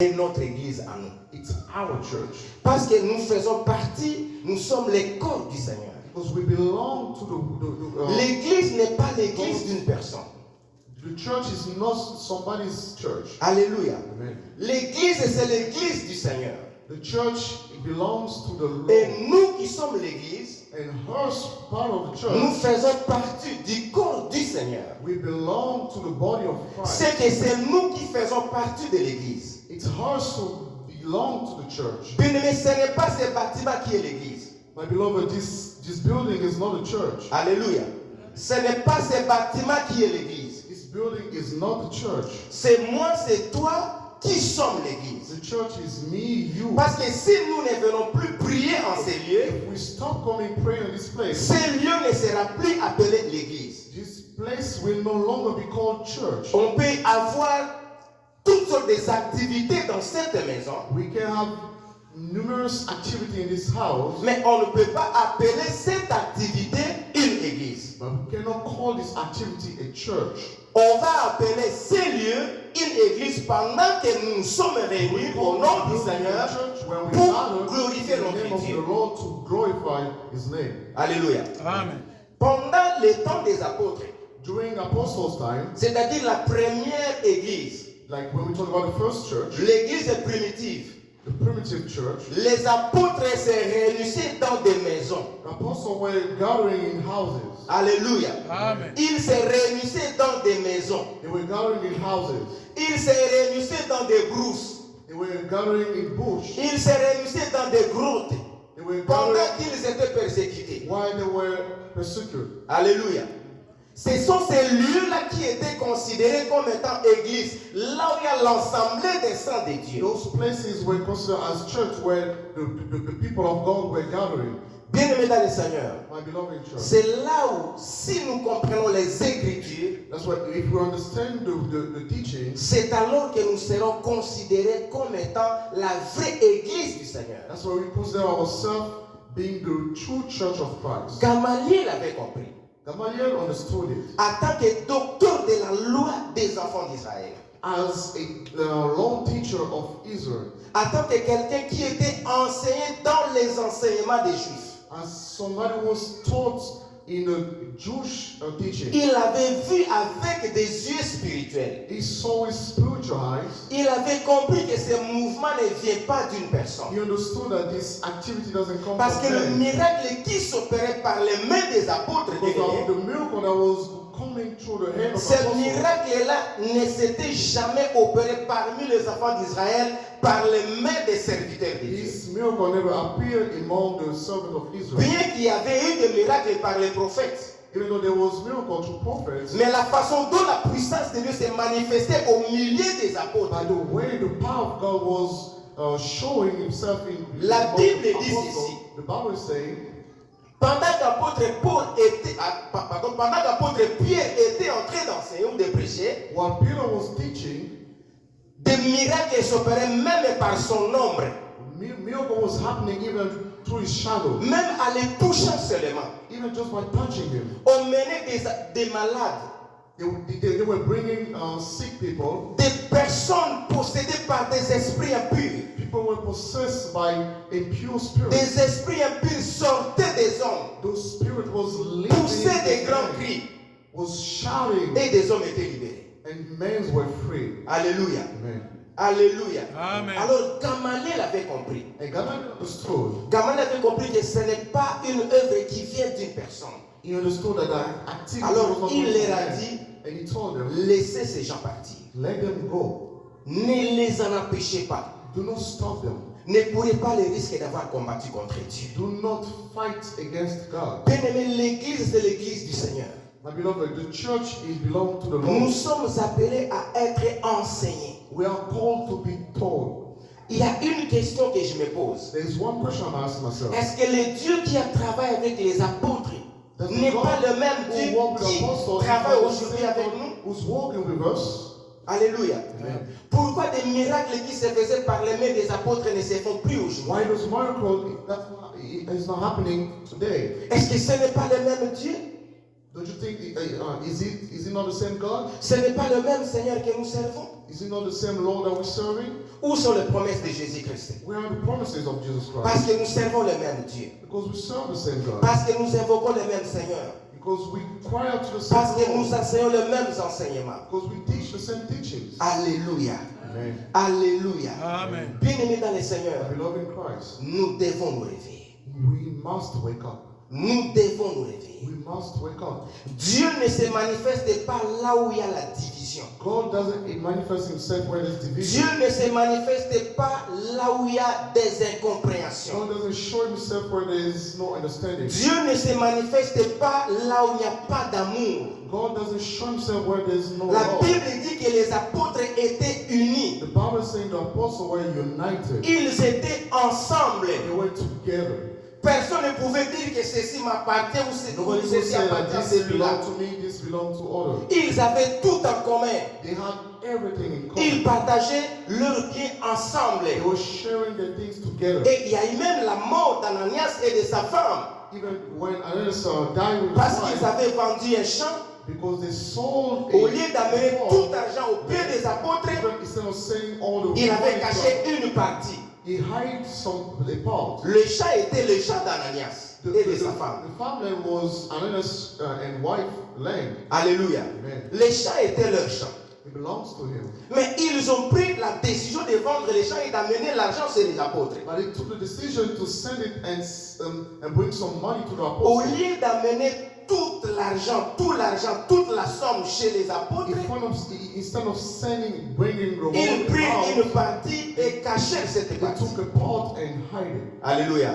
C'est notre église à nous. It's our church. Parce que nous faisons partie, nous sommes les corps du Seigneur. Because we belong to the L'église n'est pas l'église d'une personne. The church is not somebody's church. Alléluia. Amen. L'église, c'est l'église du Seigneur. The church, it belongs to the Lord. Et nous qui sommes l'église, And her part of the nous church, faisons partie du corps du Seigneur. we belong to the body of Christ. C'est que c'est nous qui faisons partie de l'église. It's hers to belong to the church. Bien-aimé, ce n'est pas ce bâtiment qui est l'église. My beloved, this building is not a church. Alléluia. Ce n'est pas ce bâtiment qui est l'église. This building is not the church. C'est moi, c'est toi qui sommes l'église. The church is me, you. Parce que si nous ne venons plus prier en ces lieux, If we stop coming praying in this place, ces lieux ne sera plus appelé l'église. this place will no longer be called church. On peut avoir toutes sortes d'activités dans cette maison, We can have numerous activity in this house, mais on ne peut pas appeler cette activité une église. but we cannot call this activity a church. On va appeler ces lieux une église pendant que nous sommes réunis au nom du Seigneur pour glorifier notre Dieu. Lord to glorify His name. Alléluia. Amen. Pendant le temps des apôtres, During Apostles' time, c'est-à-dire la première église, like when we talk about the first church, l'église primitive, the primitive church, les apôtres se réunissaient dans des maisons. the apostles were gathering in houses. Alléluia. Amen. Ils se réunissaient dans des maisons. They were gathering in houses. Ils se réunissaient dans des brousses. They were gathering in bush. Ils se réunissaient dans des grottes They were pendant gathering qu'ils étaient persécutés. while they were persecuted. Alléluia. Ce sont ces lieux-là qui étaient considérés comme étant église, là où il y a l'assemblée des saints de Dieu. Those places were considered as church where the people of God were gathering. Bien-aimés dans le Seigneur, My beloved church. c'est là où, si nous comprenons les Écritures, That's why if we understand the teachings, c'est alors que nous serons considérés comme étant la vraie église du Seigneur. that's why we consider ourselves being the true church of Christ. Gamaliel avait compris. Gamaliel understood it. En tant que docteur de la loi des enfants d'Israël, As a law teacher of Israel, en tant que quelqu'un qui était enseigné dans les enseignements des Juifs, as somebody who was taught in a Jewish teaching, il avait vu avec des yeux spirituels. he saw with spiritual eyes. Il avait compris que ce mouvement ne vient pas d'une personne. He understood that this activity doesn't come Parce que from le men. miracle qui s'opérait par les mains des apôtres, Because the miracle that was coming through the hand of ce apostles, miracle-là ne s'était jamais opéré parmi les enfants d'Israël par les mains des serviteurs de Dieu. this miracle never appeared among the servants of Israel. Bien qu'il y avait eu des miracles par les prophètes, Even though there was miracle through prophets, mais la façon dont la puissance de Dieu s'est manifestée au milieu des apôtres, by the way the power of God was showing himself in La among Bible the dit apostles, ceci. the Bible is saying, pendant qu'apôtre Pierre était en train d'enseigner ou de prêcher, while Peter was teaching, des miracles s'opéraient même par son ombre, miracle was happening even through his shadow, même en les touchant seulement. even just by touching him. On menait des malades, They were bringing sick people. des personnes possédées par des esprits impurs. People were possessed by impure spirits. Des esprits impurs sortaient des hommes, Those spirits was living, poussaient des grands cris, was shouting, et des hommes étaient libérés. and men were free. Alléluia. Amen. Alléluia. Amen. Alors Gamaliel avait compris. And Gamaliel understood. Gamaliel avait compris que ce n'est pas une œuvre qui vient d'une personne. He understood that the activity was Alors not il from leur a men. dit, And he told them, laissez ces gens partir. let them go. Ne les en empêchez pas. Do not stop them. Ne courez pas le risque d'avoir combattu contre Dieu. Do not fight against God. Bien-aimé, l'église, c'est l'église du Seigneur. My beloved, the church is belong to the Nous Lord. sommes appelés à être enseignés. We are called to be told. Il y a une question que je me pose. There is one question I ask myself. Est-ce que le Dieu qui a travaillé avec les apôtres n'est pas le même Dieu qui travaille aujourd'hui avec nous? Who's walking with us? Alléluia. Amen. Pourquoi des miracles qui se faisaient par les mains des apôtres ne se font plus aujourd'hui? Why those miracles is not happening today? Est-ce que ce n'est pas le même Dieu? Don't you think, is it not the same God? Ce n'est pas le même Seigneur que nous servons. Is it not the same Lord that we're serving? Où sont les promesses de Jésus-Christ? Where are the promises of Jesus Christ? Parce que nous servons le même Dieu. Because we serve the same God. Parce que nous invoquons le même Seigneur. Because we cry out to the Parce same que nous Lord. enseignons les mêmes enseignements. Because we teach the same teachings. Alléluia. Amen. Alléluia. Amen. Bien-aimés dans le Seigneur, Beloved in Christ, nous devons nous réveiller. we must wake up. Nous devons nous réveiller. We must wake up. Dieu ne se manifeste pas là où il y a la division. God doesn't manifest himself where there's division. Dieu ne se manifeste pas là où il y a des incompréhensions. God doesn't show himself where there is no understanding. Dieu ne se manifeste pas là où il n'y a pas d'amour. God doesn't show himself where there's no La love. Bible dit que les apôtres étaient unis. The Bible is saying the apostles were united. Ils étaient ensemble. They were together. Personne ne pouvait dire que ceci m'appartient ou Nobody could ceci say that appartient à this celui-là. belongs to me, this belongs to others. Ils avaient tout en commun. They had everything in Ils common. partageaient leurs biens ensemble. They were sharing their things together. Et il y a eu même la mort d'Ananias et de sa femme. Even when Ananias died with Parce his qu'ils wife, avaient vendu un champ. because they sold Au lieu d'amener farm, tout l'argent au pied des apôtres, instead of selling all the il avait money, caché une partie. he hid a part. Le champ était le champ d'Ananias et de sa femme. The farmland was Ananias and wife land. Alléluia. Amen. Les champs étaient leur champ. It belongs to him. Mais ils ont pris la décision de vendre les champs et d'amener l'argent chez les apôtres. But he took the decision to send it and bring some money to the Au apostles. lieu d'amener tout l'argent, toute la somme chez les apôtres, Instead of bringing the ils money prirent une out, partie et cachèrent cette they partie. took a part and hid it. Alléluia.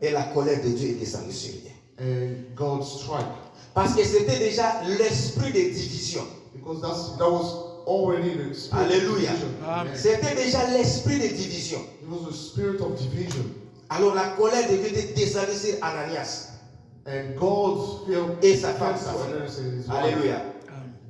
Et la colère de Dieu est descendue sur eux. And God struck. Parce que c'était déjà l'esprit de division. Because that was already the spirit Alléluia. of division. Amen. C'était déjà l'esprit de division. It was the spirit of division. Alors la colère de Dieu était descendue sur Ananias And God felt et sa femme. Ananias and his wife. Alléluia.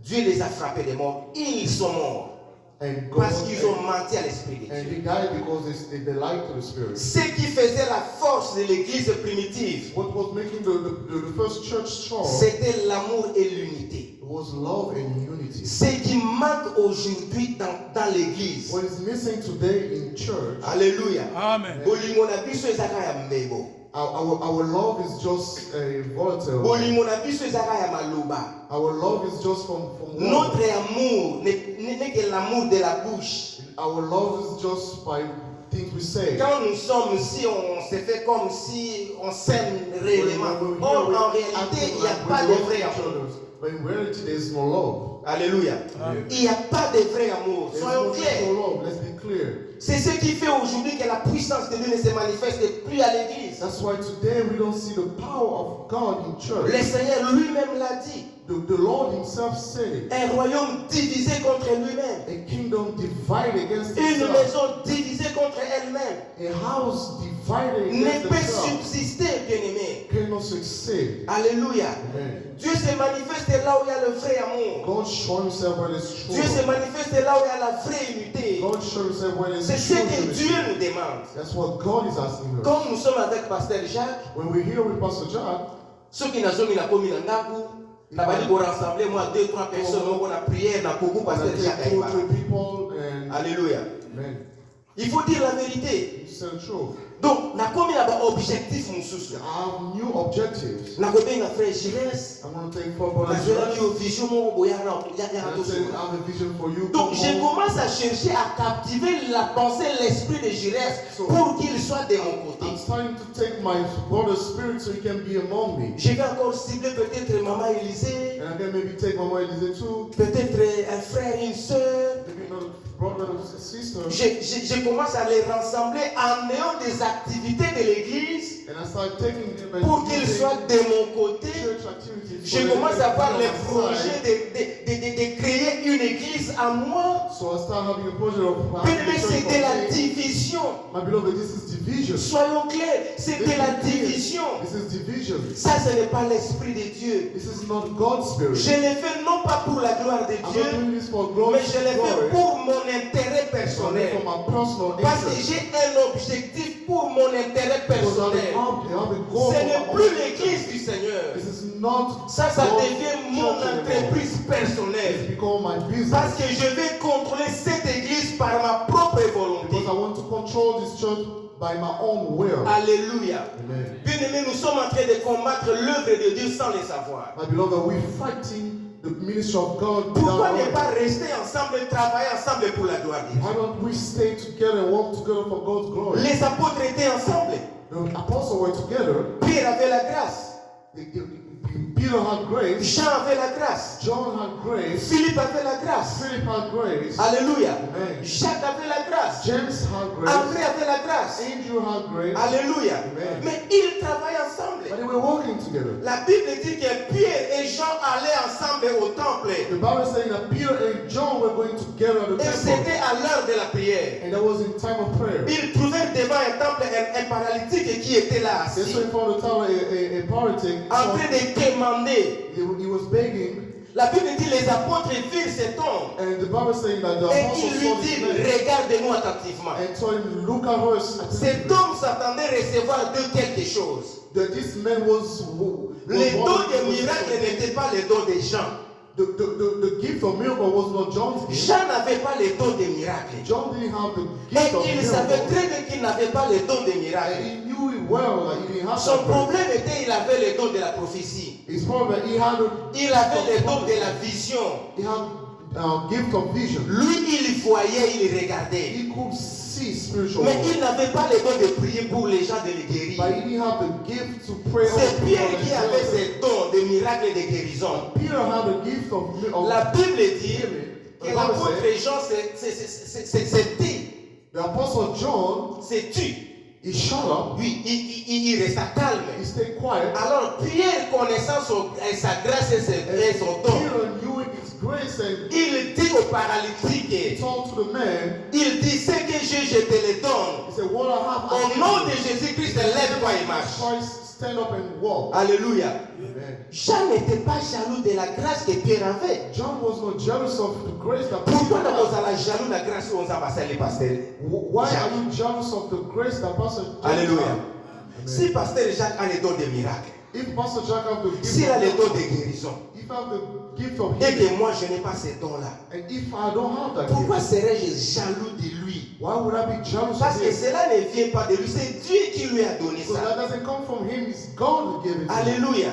Dieu les a frappés de mort. Ils sont morts. And Parce God qu'ils ont menti à l'esprit de and Dieu. they died because they lied to the spirit. Ce qui faisait la force de l'église primitive, What was making the first church strong c'était l'amour et l'unité. was love and unity. Ce qui manque aujourd'hui dans l'église. What is missing today in church, Alléluia. Amen. Bolingo na biso ezaka ya mbebo. our love is just a volatile. Bolingo na biso ezaka ya maloba. Our love is just from Notre words. amour n'est que l'amour de la bouche. Our love is just by things we say. Quand nous sommes ici, on se fait comme si on s'aime réellement. When we're Or, here, en we réalité, act il n'y a like pas we de love vrai each amour. other. But in reality, there's no love. Alléluia. Amen. Il n'y a pas de vrai amour. There's Soyons no clairs. love. Let's be clear. C'est ce qui fait aujourd'hui que la puissance de Dieu ne se manifeste plus à l'église. That's why today we don't see the power of God in Le church. Seigneur lui-même l'a dit. The Lord himself said it. Un royaume divisé contre lui-même. A kingdom divided against Une itself. maison divisée contre elle-même. A house divided Ne against peut itself subsister, bien-aimé. cannot succeed. Alléluia. Amen. Dieu se manifeste là où il y a le vrai amour. God show himself where there's true Dieu se love. manifeste là où il y a la vraie unité. God show himself where there's C'est ce true que unity. Dieu nous demande. That's what God is asking us. Comme nous sommes avec Pasteur Jacques, When we're here with Pastor Jack, ceux qui n'ont pas commis dans Naku, nous avons rassemblé moi 2-3 personnes, on a prié dans Kougou, Pasteur and Jacques. take 2 or 3 people and Alléluia. amen. Il faut dire la vérité. You say the truth. Donc, nous avons un objectif. I have new objectives. Nous avons un frère Gilles. I want to take football Nous as avons well. une vision. Nous I have a vision for you. Donc, Come je on. commence à chercher à captiver la pensée, l'esprit de Gilles pour qu'il soit de mon côté. I'm starting to take my brother's spirit so he can be among me. Je vais encore cibler peut-être maman Élisée, And I can maybe take Mama Elise too. peut-être un frère, une soeur. Maybe another brother or sister. Je commence à les rassembler en ayant des activités de l'église And I start taking them and pour qu'ils using soient de mon côté. church activities. Je so they commence can à avoir be les on my projets side. de créer une église à moi. So I start having a project of Bien-aimé, having a church c'était la for me. division. My beloved, this is division. Soyons clairs, c'était la division. This is division. Ça, ce n'est pas l'esprit de Dieu. This is not God's spirit. Je l'ai fait non pas pour la gloire de I'm not Dieu, doing this for glory, mais je l'ai fait glory, pour mon intérêt but personnel. for my personal Parce que interest. j'ai un objectif pour mon intérêt personnel. Ce n'est plus l'église du Seigneur. Ça devient mon entreprise personnelle. Parce que je vais contrôler cette église par ma propre volonté. Because I want to control this church by my own will. Alléluia. Amen. Bien-aimés, nous sommes en train de combattre l'œuvre de Dieu sans le savoir. My beloved, we're fighting the ministry of God. Pourquoi ne pas rester ensemble et travailler ensemble pour la gloire de Dieu? Why don't we stay together and work together for God's glory? Les apôtres étaient ensemble. The apostles were together. Pierre avait la grâce. Peter had grace. Jean avait la grâce. John had grace. Philippe avait la grâce. Philip had grace. Alléluia. Amen. Jacques avait la grâce. James had grace. André avait la grâce. Andrew had grace. Alléluia. Amen. Mais ils travaillent ensemble. But they were working together. La Bible dit que Pierre et Jean allaient ensemble au temple. The Bible is saying that Peter and John were going together at the Et temple. c'était à l'heure de la prière. And that was in time of prayer. Ils trouvèrent devant un temple un paralytique qui était là They assis, saw in front of the tower a paralytic. en train de demander. He was begging. La Bible dit les apôtres virent cet homme And the Bible is saying that the et apostles ils lui saw this disent man regarde-nous attentivement. and told him, look at us. Cet homme s'attendait recevoir de quelque chose. That this man was Les dons des miracles n'étaient pas les dons des gens. The gift of miracle was not John's gift. Jean n'avait pas les dons des miracles. John didn't have the Et gift of il savait miracle. très bien qu'il n'avait pas les dons des And miracles. he knew it well that he didn't have Son that gift. problème était qu'il avait les dons de la prophétie. His problem, he had a Il avait les dons de la vision. He had a gift of vision. Lui, il voyait, il regardait. He could see spiritual Mais world. il n'avait pas les dons de prier pour les gens de les guérir. But he didn't have the gift to pray over C'est people Pierre and qui avait heal them. ces dons de miracles et de guérison. Peter had a gift of La Bible dit que The l'apôtre Bible says, Jean c'était, the apostle John, c'est tu. he shut up, Oui, il resta calme. he stayed quiet. Alors Pierre, connaissant sa grâce et son don, Peter knew his grace and il dit au he paralytique, told to the man, il dit ce que j'ai, je te le donne. he said, what I have, Au I nom de give you. Jésus-Christ, lève-toi et marche. Christ, stand up and walk. Alléluia. Amen. Jean n'était pas jaloux de la grâce que Pierre avait. John was not jealous of the grace that Peter Pourquoi nous had. sommes jaloux de la grâce où on a passé les pasteurs? Why are you jealous of the grace that Pastor Jack Alléluia. had? Si pasteur Jacques a les dons de miracles, If Pastor Jack have the gift s'il a les dons of de guérison, if I have the gift of et healing, que moi je n'ai pas ces dons-là, and if I don't have that pourquoi gift, serais-je jaloux de lui? why would I be jealous Parce of que him? cela ne vient pas de lui, c'est Dieu qui lui a donné Because ça. that doesn't come from him, it's God who gave it to him. Alléluia.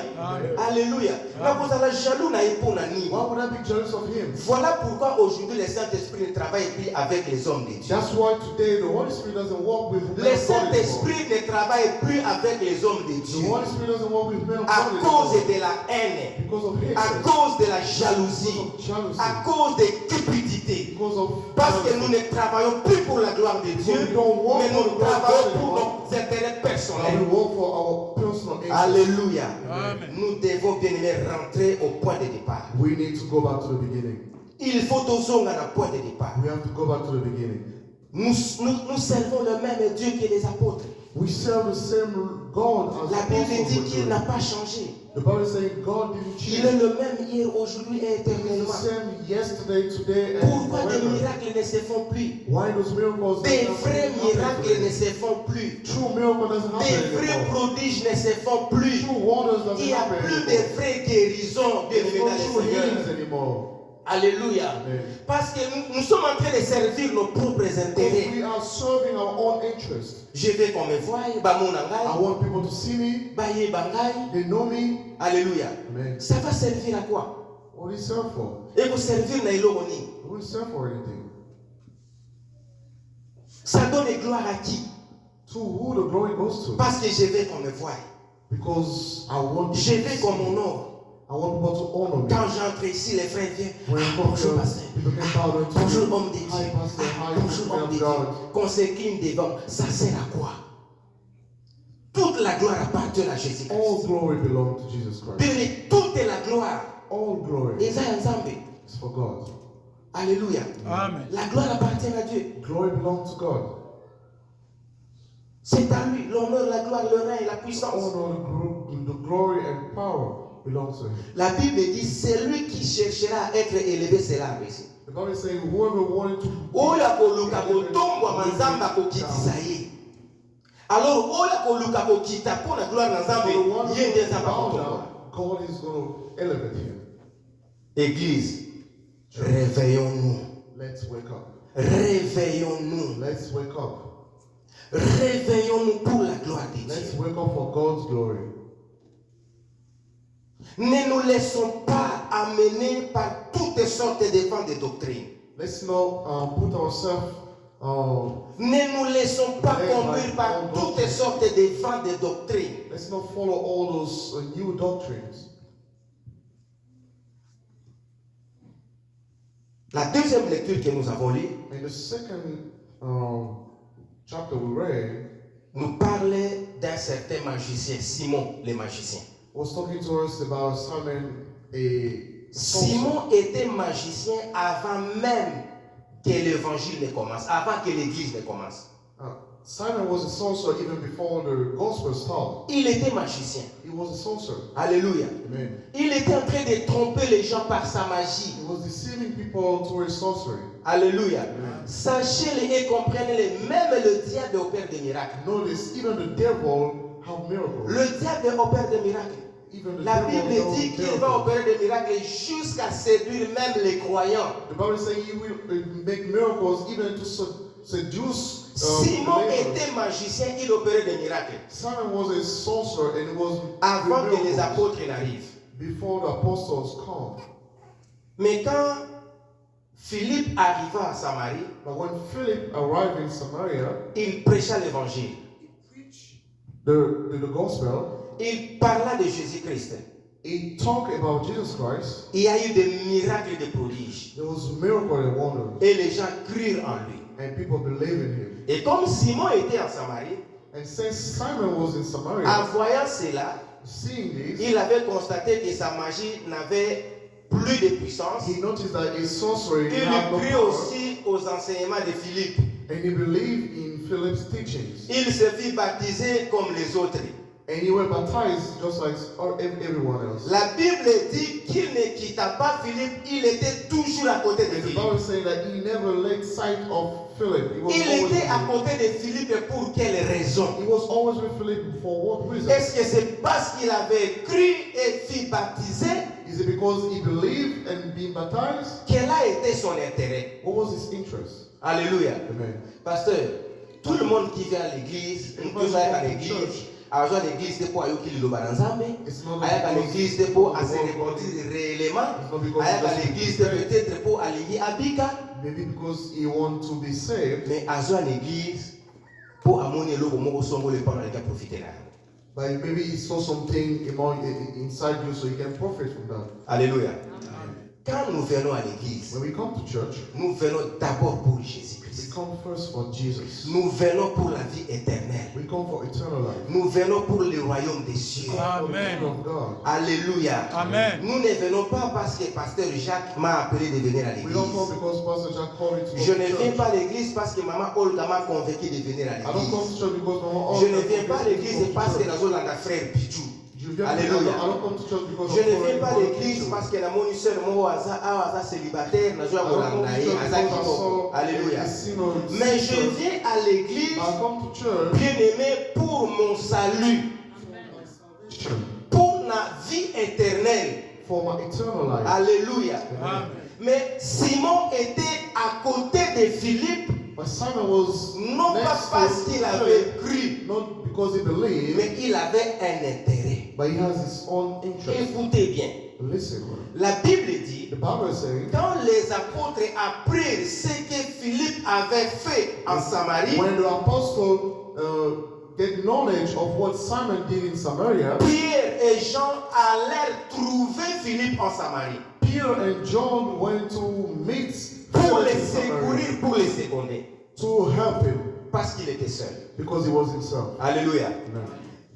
Alléluia. Donc vous allez jaloux na éponani. Why would I be jealous of him? Voilà pourquoi aujourd'hui le Saint-Esprit ne travaille plus avec les hommes de Dieu. That's why today the Holy Spirit doesn't walk with men Le of God anymore. Saint-Esprit ne travaille plus avec les hommes de The Dieu. Holy Spirit doesn't walk with men of À God cause anymore. de la haine, Because of à hatred, cause de la because jalousie, of jealousy, à cause de cupidité. because of Parce que nous ne travaillons plus pour la gloire de Dieu, We don't walk mais for nous the glory of travaillons God pour anymore. nos intérêts and we personnels. walk for our personal interest. Alléluia. Amen. Nous devons bien aimer rentrer au point de départ. We need to go back to the beginning. Il faut toujours un point de départ. We have to go back to the beginning. Nous servons le même Dieu que les apôtres. We serve the same God as La the Bible apostles dit were qu'il doing. n'a pas changé. The Bible is saying God didn't Il est change. le même hier, aujourd'hui et He's the éternellement. same yesterday, today, and Pourquoi des forever. miracles ne se font plus? Why those miracles Des don't vrais happen miracles ne today? se font plus. True miracle doesn't Des happen vrais anymore. prodiges ne se font plus. True wonders Il doesn't n'y a happen plus de anymore. vraies guérisons, bien There's aimés no dans le true healings Seigneur. anymore. Alléluia. Amen. Parce que nous sommes en train de servir nos propres Because intérêts. we are serving our own interests. Je veux qu'on me voie, bamona I ngai, want people to see me. baye bangai. They know me. Alléluia. Amen. Ça va servir à quoi? What do you serve for? Et pour servir na iloko nini? I wouldn't serve for anything. Ça donne gloire à qui? To who the glory goes to? Parce que je veux qu'on me voie. Because I want Je people to veux see qu'on me. m'honore. I want people to honor me. Quand j'entre ici, les frères viennent. When Ah, I come bonjour, here, pasteur. people can bow down to Bonjour, me. homme de Hi, Dieu. pastor. Ah, Hi, bonjour, man homme of de Dieu. God. Qu'on s'incline devant, ça sert à quoi? Toute la gloire appartient à Jésus-Christ. All glory belongs to Jesus Christ. Bien, toute la gloire. All glory Et ça, ensemble. is for God. Alléluia. Amen. La gloire appartient à Dieu. Glory belongs to God. C'est à lui l'honneur, la gloire, le règne, la puissance. Honor, the glory and power belongs to Him. La Bible dit, celui qui cherchera à être élevé sera abaissé. The Bible is saying, whoever wanted to Oyo akoluka kotombwa manzamba kokitisa ye. Alors, God is going to elevate him. Église, réveillons-nous. Let's wake up. Réveillons-nous. Let's wake up. Réveillons-nous pour la gloire de Dieu. Let's wake up for God's glory. Ne nous laissons pas amener par toutes sortes de vents de doctrine. Let's not put ourselves. Ne nous laissons pas conduire par toutes sortes de vents de doctrine. Let's not follow all those new doctrines. La deuxième lecture que nous avons lue, in the second chapter we read, nous parlait d'un certain magicien, Simon le magicien. Was talking to us about Simon, Simon était magicien avant même que l'évangile ne commence, avant que l'église ne commence. Simon was a sorcerer even before the gospel started. Il était magicien. He was a sorcerer. Alléluia. Amen. Il était en train de tromper les gens par sa magie. He was deceiving people through his sorcery. Alléluia. Sachez-le et comprenez-le, même le diable opère des miracles. Notice, even the devil have miracles. Le diable opère des miracles. La Bible dit qu'il va opérer des miracles jusqu'à séduire même les croyants. The Bible says he will make miracles even to seduce. Simon était magicien, il opérait des miracles. Simon was a sorcerer and was avant que les apôtres n'arrivent. Before the apostles come. Mais quand Philippe arriva à Samarie, but when Philip arrived in Samaria, il prêcha l'évangile. He preached the gospel. Il parla de Jésus-Christ. He talked about Jesus Christ. Il y a eu des miracles et des prodiges. There was miracle and wonders. Et les gens crurent en lui. And people believed in him. Et comme Simon était en Samarie, and since Simon was in Samaria, en voyant cela, seeing this, il avait constaté que sa magie n'avait plus de puissance. He noticed that his sorcery il had no crut power. aussi aux enseignements de Philippe. And he believed in Philip's teachings. Il se fit baptiser comme les autres. And he was baptized just like everyone else. La Bible dit qu'il ne quitta pas Philippe, il était toujours à côté de And the Philippe. Bible says that he never let sight of Philip. He was Il always était à with côté de Philippe pour quelle raison? He was always with Philip for what reason? Est-ce que c'est parce qu'il avait cru et fut baptisé? Is it because he believed and been baptized? Quel a été son intérêt? What was his interest? Alléluia. Amen. Pasteur, tout le monde qui vient à l'église, nous tous allons à l'église. Alors, l'église de pour aller au Kilobanzambe, à l'église de pour se répondre réellement, à l'église de peut-être pour aller à Bika. Maybe because he want to be saved. Mais à l'église pour amener l'eau au monde sombre le pendant les gars profiter là. But maybe he saw something inside you so he can profit from that. Alléluia. Quand nous venons à l'église, when we come to church, nous venons d'abord pour Jésus-Christ. We come first for Jesus. Nous venons pour la vie éternelle. We come for eternal life. Nous venons pour le royaume des cieux. Amen. Alléluia. Amen. Nous ne venons pas parce que Pasteur Jacques m'a appelé de venir à l'église. We don't come because Pastor Jack called me to Je ne viens pas à l'église parce que maman Olga m'a convaincu de venir à I don't come l'église. to church because Mama Je ne viens pas à l'église parce que nous avons un frère Pichou. Alléluia. Je ne viens pas à l'église parce que la mon soeur moi aza célibataire, na joa bolangaye, aza kitoko. Alléluia. Mais je viens à l'église bien aimé pour mon salut. Pour la vie éternelle. For my eternal life. Alléluia. Mais Simon était à côté de Philippe. But Simon was non pas parce qu'il avait cru, not because he believed, mais il avait un intérêt. But he has his own interest. Écoutez bien. Listen. La Bible dit, the Bible says, quand les apôtres apprirent ce que Philippe avait fait en Samarie, when the apostle get knowledge of what Simon did in Samaria, Pierre et Jean allèrent trouver Philippe en Samarie. Peter and John went to meet pour les secourir, pour les seconder. To help him. Parce qu'il était seul. Because he was himself. Alléluia. Amen.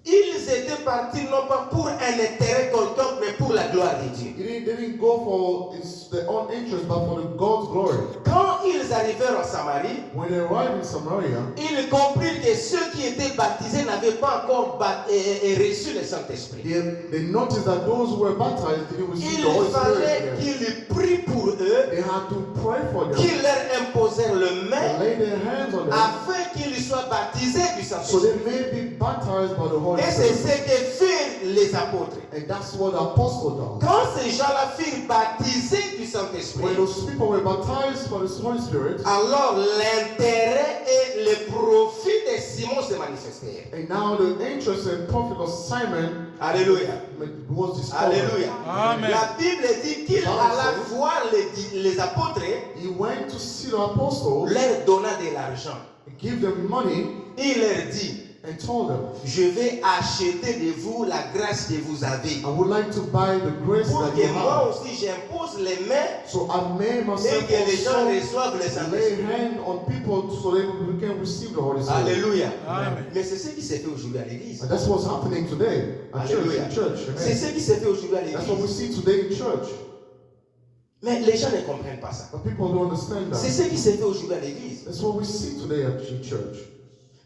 Ils étaient partis non pas pour un intérêt quelconque, mais pour la gloire de Dieu. They didn't go for their own interest, but for God's glory. Quand ils arrivèrent en Samarie, when they arrived in Samaria, ils comprirent que ceux qui étaient baptisés n'avaient pas encore reçu le Saint-Esprit. They noticed that those who were baptized didn't receive the Holy Il fallait qu'ils prient pour eux. They had to pray for them. Qu'ils leur imposèrent le main lay their hands on them, afin qu'ils soient baptisés du Saint-Esprit. So Saint-Esprit. they may be baptized by the Holy Et c'est Spirit. ce que firent les apôtres. And that's what the apostle does. Quand ces gens-là furent baptisés du When Saint-Esprit, those people were baptized by the Holy Spirit, alors l'intérêt et le profit de Simon se manifestèrent. and now the interest and profit of Simon Alléluia. was discovered. Alléluia. Amen. La Bible dit qu'il alla voir les apôtres, He went to see the apostles, leur donna de l'argent. give them money, Il leur dit, and told them, je vais acheter de vous la grâce que vous avez. I would like to buy the grace Pour that que you moi have. aussi j'impose les mains So I may et myself que les gens also reçoivent le lay Saint-Esprit. hand on people so they can receive the Holy Spirit. Alléluia. Amen. Mais c'est ce qui s'est fait aujourd'hui à l'église. And that's what's happening today at church. Alléluia. In church. C'est Amen. ce qui s'est fait aujourd'hui à That's what we l'église. see today in church. Mais les gens ne comprennent pas ça. But people don't understand C'est that. ce qui s'est fait aujourd'hui à l'église. That's what we see today at church.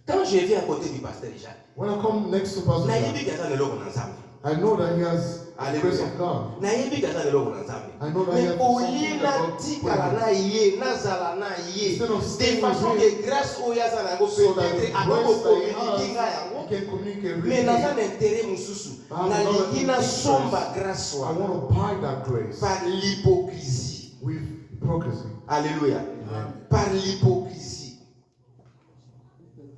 Quand je viens à côté du pasteur Jacques, When I come next to Pastor nayebi Jack, gaza na eloko na nzambe. I know that he has the grace Alléluia. of God. Nayebi gaza na eloko na nzambe. I know that Mais he has olie something na about tikala prayer. na ye, nazala na ye. Instead of De staying façon with que grâce oyo aza na yango So that the peut-être grace akoko that he communiquer nga has, yango. he can communicate with Mais naza me. na intérêt mosusu. I have Nalingi another nasomba interest. grâce I wana want to buy that grace par l'hypocrisie. with hypocrisy. Alléluia. Par l'hypocrisie.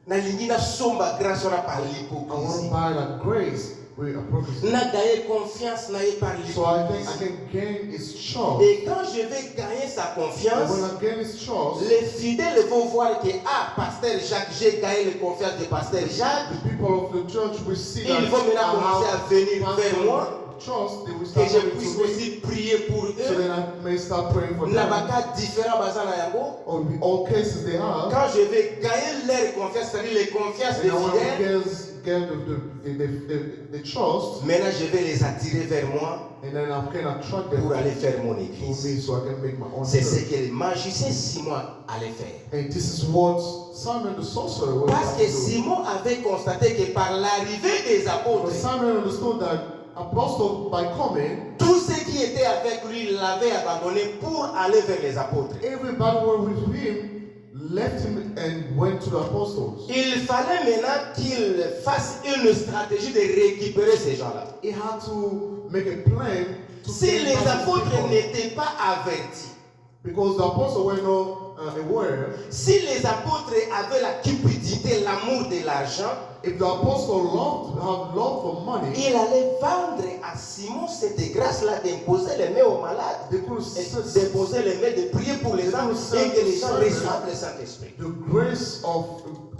Nalingi nasomba grâce wana par I want to l'hypocrisie. buy that grace with hypocrisy. Na gagner confiance na ye par So I l'hypocrisie. can gain his trust. Et quand je vais gagner sa And confiance, when I gain his trust, les fidèles vont voir que, ah, pasteur Jacques, j'ai gagné la confiance de pasteur Jacques. the people of the church will see that Ils vont maintenant commencer à venir vers moi, trust, they will que start je coming puisse to me, aussi prier pour so eux. then I may start praying for them. Nabaka différent bazana yango. Or in all cases they have. Quand je vais gagner leur confiance, c'est-à-dire les confiances des And now when fidèles, we get the trust, maintenant je vais les attirer vers moi and then I can attract them pour aller faire mon to église. me so I can make my own C'est ce church. que le magicien Simon allait faire. And this is what Simon the sorcerer was Parce about que to do. Simon avait constaté que par l'arrivée des apôtres, But Simon understood that apostle by coming, tous ceux qui étaient avec lui l'avaient abandonné pour aller vers les apôtres. everybody who were with him left him and went to the apostles. Il fallait maintenant qu'il fasse une stratégie de récupérer ces gens-là. He had to make a plan to Si get les back these apôtres people. n'étaient pas avertis, Because the apostles were not aware. si les apôtres avaient la cupidité, l'amour de l'argent, If the apostle have love for money, il allait vendre à Simon cette grâce-là d'imposer les mains aux malades, they could et d'imposer les mains, de prier pour les gens et que les gens reçoivent le Saint-Esprit. the grace of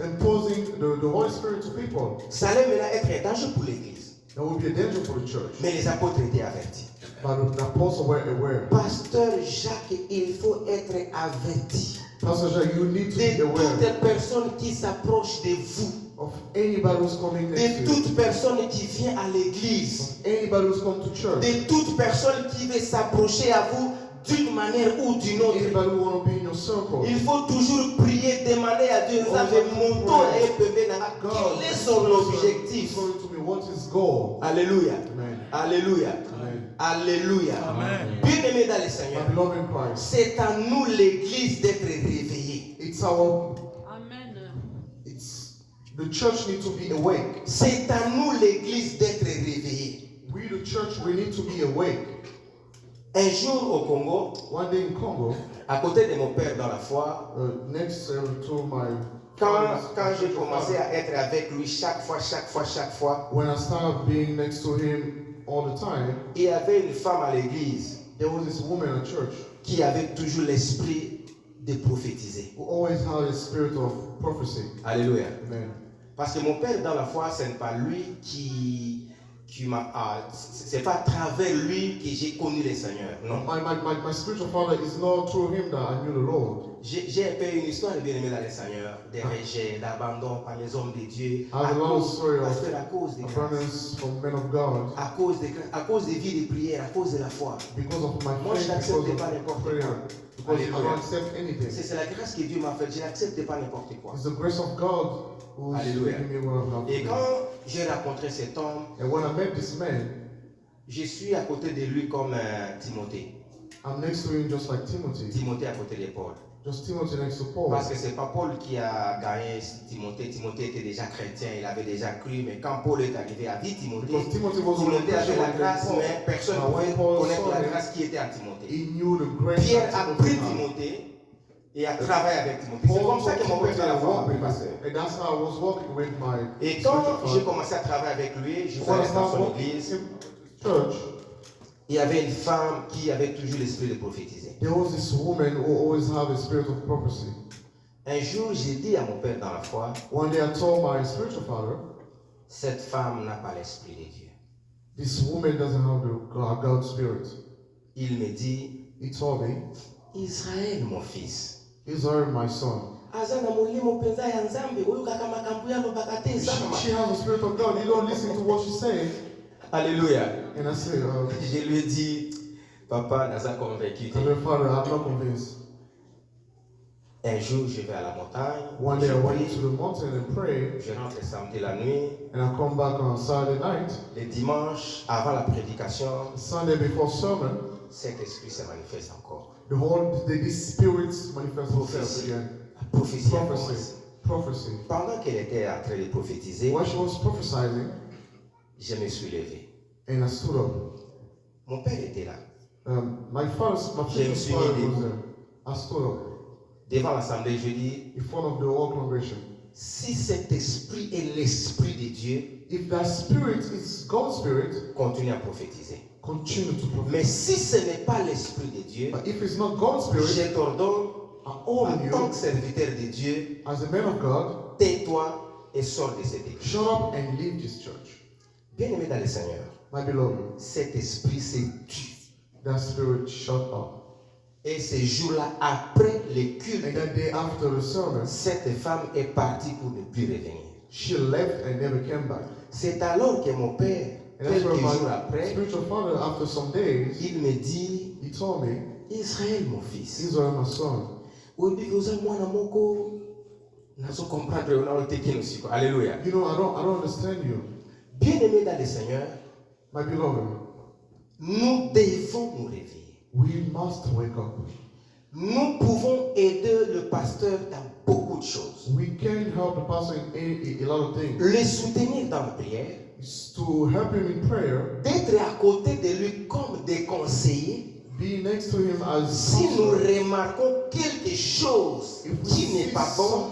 imposing the Holy Spirit to people. Ça allait maintenant être un danger pour l'Église. That would be a danger for the church. Mais les apôtres étaient avertis. But the apostles were aware. Pasteur Jacques, il faut être averti Pastor Jack, you need to be de aware toute personne qui s'approche de vous, of anybody who's coming next de to you, toute personne qui vient à l'église, anybody who's come to church, de toute personne qui veut s'approcher à vous d'une manière ou d'une autre. anybody who want to be in your circle. Il faut toujours prier, demander à Dieu, quel est son objectif? Sorry to me, what is goal? Alléluia. Amen. Alléluia. Amen. Alléluia. Amen. Bien-aimés dans le My Seigneur, beloved in Christ, c'est à nous l'église d'être réveillée. it's our, Amen. it's the church need to be awake. C'est à nous l'église d'être réveillée. We the church, we need to be awake. Un jour au Congo, One day in Congo, à côté de mon père dans la foi, next to my quand j'ai commencé à être avec lui chaque fois, when I started being next to him all the time, il y avait une femme à l'église there was this woman at church qui avait toujours l'esprit de prophétiser. who always had a spirit of prophecy. Alléluia. Amen. Parce que mon père dans la foi, ce n'est pas lui qui m'a... c'est pas à travers lui que j'ai connu le Seigneur, non. My spiritual father is not through him that I knew the Lord. J'ai un peu une histoire de bien-aimé dans le Seigneur, de rejet, d'abandon par les hommes de Dieu, I have a long story à of cause des grâces, abundance from men of God à cause des vies de prière, à cause de la foi. because of my Moi, je faith, n'accepte because pas of n'importe prayer, quoi. because I Alléluia. don't accept anything. C'est la grâce que Dieu m'a faite, je n'accepte pas n'importe quoi. It's the grace of God who's Alléluia. giving me what I have Et today. quand j'ai rencontré cet homme, And when I met this man, je suis à côté de lui comme Timothée. I'm next to him just like Timothy, Timothée à côté de Paul. Just Timothy next to Paul. Parce que c'est pas Paul qui a gagné Timothée. Timothée était déjà chrétien, il avait déjà cru, mais quand Paul est arrivé à vie Timothée avait la grâce, mais personne ne pouvait connaître la grâce qui était à Timothée. Pierre a pris Timothée et a travaillé avec Timothée. C'est comme ça que mon père fait la foi. Et quand j'ai commencé à travailler avec lui, je suis allé dans son église. Il y avait une femme qui avait toujours l'esprit de prophétiser. There was this woman who always had a spirit of prophecy. Un jour, j'ai dit à mon père dans la foi, one day I told my spiritual father, cette femme n'a pas l'esprit de Dieu. This woman doesn't have the God's spirit. Il me dit, he told me, Israël, mon fils. Israel, my son. She has the spirit of God. You don't listen to what she's saying. Alléluia. And I say, je lui ai dit, papa, n'a pas convaincu. Father, I'm not convinced. Un jour, je vais à la montagne. One day I went to the mountain and prayed. Je rentre samedi la nuit. And I come back on Saturday night. Le dimanche, avant la prédication, Sunday before sermon, cet esprit se manifeste encore. These spirits manifest themselves again. Prophecy. Pendant qu'elle était en train de prophétiser, while she was prophesying, je me suis levé. And I stood up. Mon père était là. My father was there. I stood up. Devant l'assemblée, je dis, in front of the whole congregation, si cet esprit est l'esprit de Dieu, if that spirit is God's spirit, continue à prophétiser. Continue to prophesy. Mais si ce n'est pas l'esprit de Dieu, but if it's not God's spirit, je t'ordonne, en tant que serviteur de Dieu, as a man of God, tais-toi et sors de cette église. Shut up and leave this church. Bien-aimé dans le Seigneur, my beloved, cet esprit s'est tu. That spirit shut up. Et ce jour-là, après le culte, and that day after the sermon, cette femme est partie pour ne plus revenir. She left and never came back. C'est alors que mon père, quelques jours après, spiritual father, after some days, il me dit, he told me, Israël, mon fils, Israel, my son. Alléluia. You know, I don't understand you. Bien-aimé dans le Seigneur, my beloved, nous devons nous réveiller. We must wake up. Nous pouvons aider le pasteur dans beaucoup de choses. We can help the pastor in a lot of things. Le soutenir dans la prière. To help him in prayer. D'être à côté de lui comme des conseillers. Be next to him as si nous remarquons quelque chose qui n'est pas bon,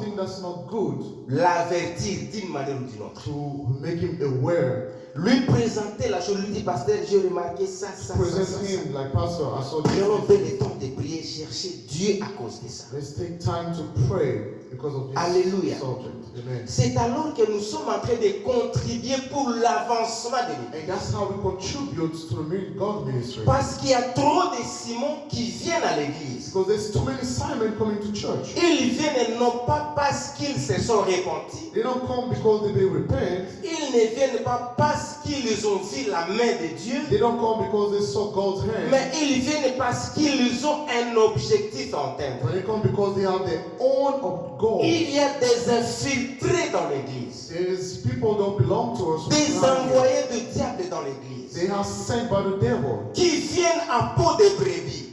l'avertir d'une manière ou d'une autre. To make him aware. Lui présenter la chose, lui dit, pasteur, j'ai remarqué ça. Him, like pastor, I saw this. Prenons le temps de prier, chercher Dieu à cause de ça. Let's take time to pray because of this Alléluia. subject. Amen. C'est alors que nous sommes en train de contribuer pour l'avancement de l'Église. And that's how we contribute to the God ministry. Parce qu'il y a trop de Simon qui viennent à l'Église. Because there's too many Simon coming to church. Ils viennent non pas parce qu'ils se sont repentis. They don't come because they repent. Ils ne viennent pas parce qu'ils ont vu la main de Dieu. They don't come because they saw God's hand. Mais ils viennent parce qu'ils ont un objectif à atteindre. But they come because they have their own goal. Il y a des infiltrés dans l'Église. There's people don't belong to us. Des envoyés de diable dans l'Église. They are sent by the devil. Qui viennent à peau de brebis.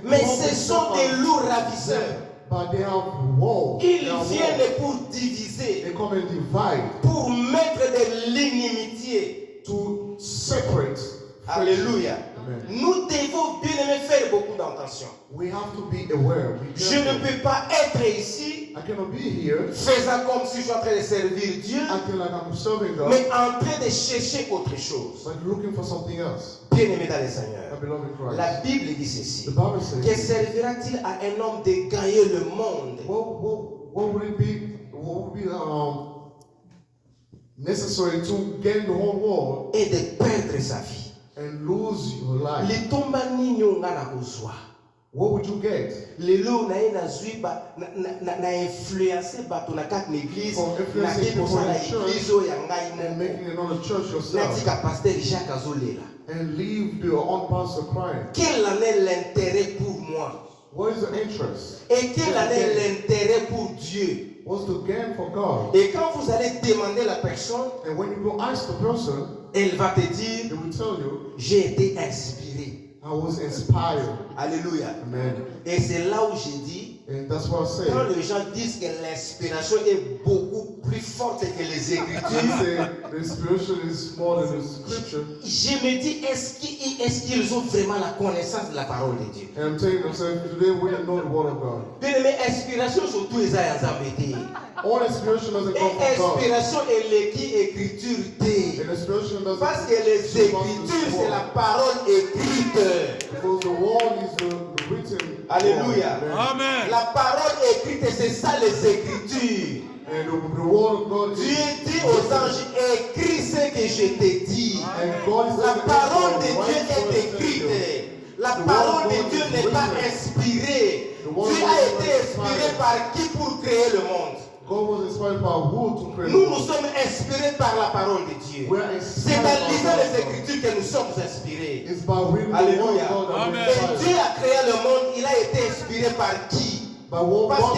Mais ce sont des loups ravisseurs. But they have war. Ils viennent pour diviser. They come and divide. Pour mettre de l'inimitié. To separate. Alléluia. Nous devons bien aimer faire beaucoup d'attention. We have to be aware. Je ne peux pas être ici, I cannot be here, faisant comme si je suis en train de servir Dieu, like I'm serving God, mais en train de chercher autre chose. But looking for something else. Bien aimé dans le Seigneur, la Bible dit ceci. Que servira-t-il à un homme de gagner le monde? What would be necessary to gain the whole world et de perdre sa vie? And lose your life. What would you get? Lelo na zuiba na influencer bato na kat l'église na ke na église o ya ngai and making another church yourself. Na tika pasteur Jacques Azolela. And leave your own pastor crying. Quel en est l'intérêt pour moi? What is the interest? Et quel en est l'intérêt pour Dieu? What's the gain for God? Et quand vous allez demander la personne, and when you go ask the person, elle va te dire, they will tell you, j'ai été inspiré. I was inspired. Alléluia. Amen. Et c'est là où j'ai dit, And that's what I say. Quand les gens disent que l'inspiration est beaucoup plus forte que les Écritures, the inspiration is more than the scripture. Je me dis, est-ce qu'ils ont vraiment la connaissance de la parole de Dieu? And I'm telling myself, today we know the word of God. Bien aimé, inspiration surtout les ayants. All inspiration doesn't come from God. Inspiration est l'écriture D. And inspiration doesn't Parce que les Écritures, c'est la parole écrite. Because the word is the written. Alléluia. Amen. La parole écrite, c'est ça les Écritures. And the word of God Dieu dit aux anges, écris ce que je t'ai dit. La parole de Dieu est écrite. La parole de Dieu n'est pas inspirée. Dieu a été inspiré par qui pour créer le monde? God was inspired by who to create. Nous sommes inspirés par la parole de Dieu. C'est en lisant les Écritures que nous sommes inspirés. Alléluia. Et Dieu a créé le monde, il a été inspiré par qui? Parce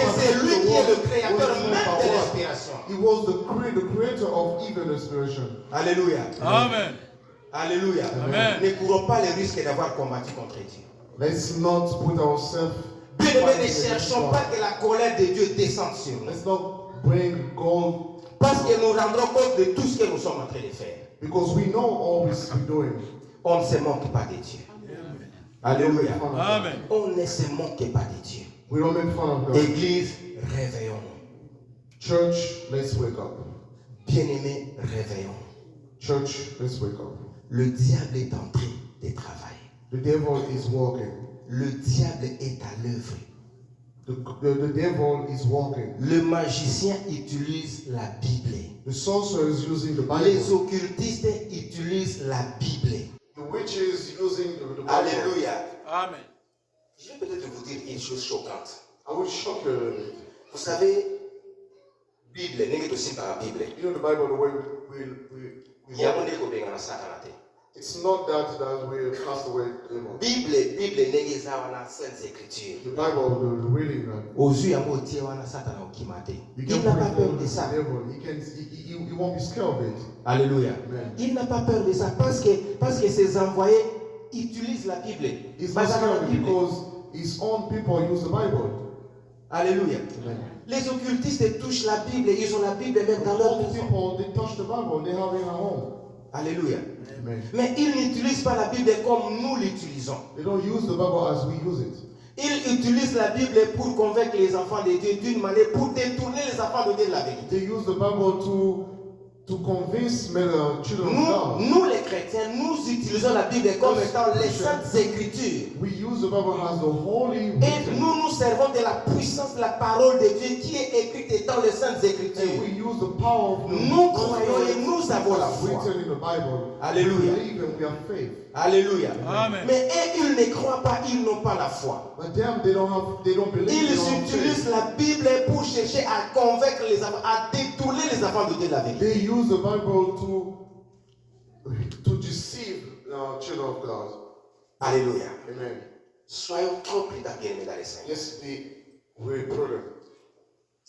que c'est lui qui est le créateur même de l'inspiration. He was the creator of even inspiration. Alléluia. Amen. Alléluia. Amen. Ne courons pas le risque d'avoir combattu contre Dieu. Let's not put ourselves. Bien-aimés, ne cherchons pas que la colère de Dieu descende sur nous. Let's not bring gold. Parce que nous rendrons compte de tout ce que nous sommes en train de faire. Because we know all we're doing. On ne se moque pas de Dieu. Alléluia. Amen. On ne se moque pas de Dieu. We don't make fun of God. Église, réveillons-nous. Church, let's wake up. Bien-aimés, réveillons-nous. Church, let's wake up. Le diable est en train de travailler. The devil is walking. Le diable est à l'œuvre. The devil is walking. Le magicien utilise la Bible. The sorcerer is using the Bible. Les occultistes utilisent la Bible. The witch is using the Bible. Alléluia. Amen. Je vais peut-être vous dire une chose choquante. I will shock you a little bit. Vous savez, Bible, n'est-ce aussi par la Bible. You know the Bible, the way we it's not that we cast away the devil. Bible n'est pas sainte écriture. The Bible, the reading. Aux yeux à moitié wana Satan au kimate. Il n'a pas peur de ça. He won't be scared of it. Alléluia. Amen. Il n'a pas peur de ça parce que ses envoyés utilisent la Bible. He's not scared because his own people use the Bible. Alléluia. Amen. Les occultistes touchent la Bible, ils ont la Bible même dans leur maison. People, they touch the Bible, they have it at home. Alléluia. Amen. Mais ils n'utilisent pas la Bible comme nous l'utilisons. They don't use the Bible as we use it. Ils utilisent la Bible pour convaincre les enfants de Dieu d'une manière, pour détourner les enfants de Dieu de la vérité. They use the Bible to convince the children of God. Nous les chrétiens, nous utilisons la Bible comme étant les saintes écritures. We use the Bible as the holy. Et nous servons de la puissance de la parole de Dieu qui est écrite dans les saintes écritures. And we use the power of the Nous croyons et nous avons la foi. written in the Bible. Alléluia. We believe and we have faith. Alléluia. Amen. Mais ils ne croient pas, ils n'ont pas la foi. But them, they don't believe. Ils utilisent la Bible pour chercher à convaincre les enfants, à détourner les enfants de Dieu de la vérité. They use the Bible to deceive the children of God. Alléluia. Amen. Soyons trop prudents, bien-aimés dans les Seigneur. Let's be very prudent.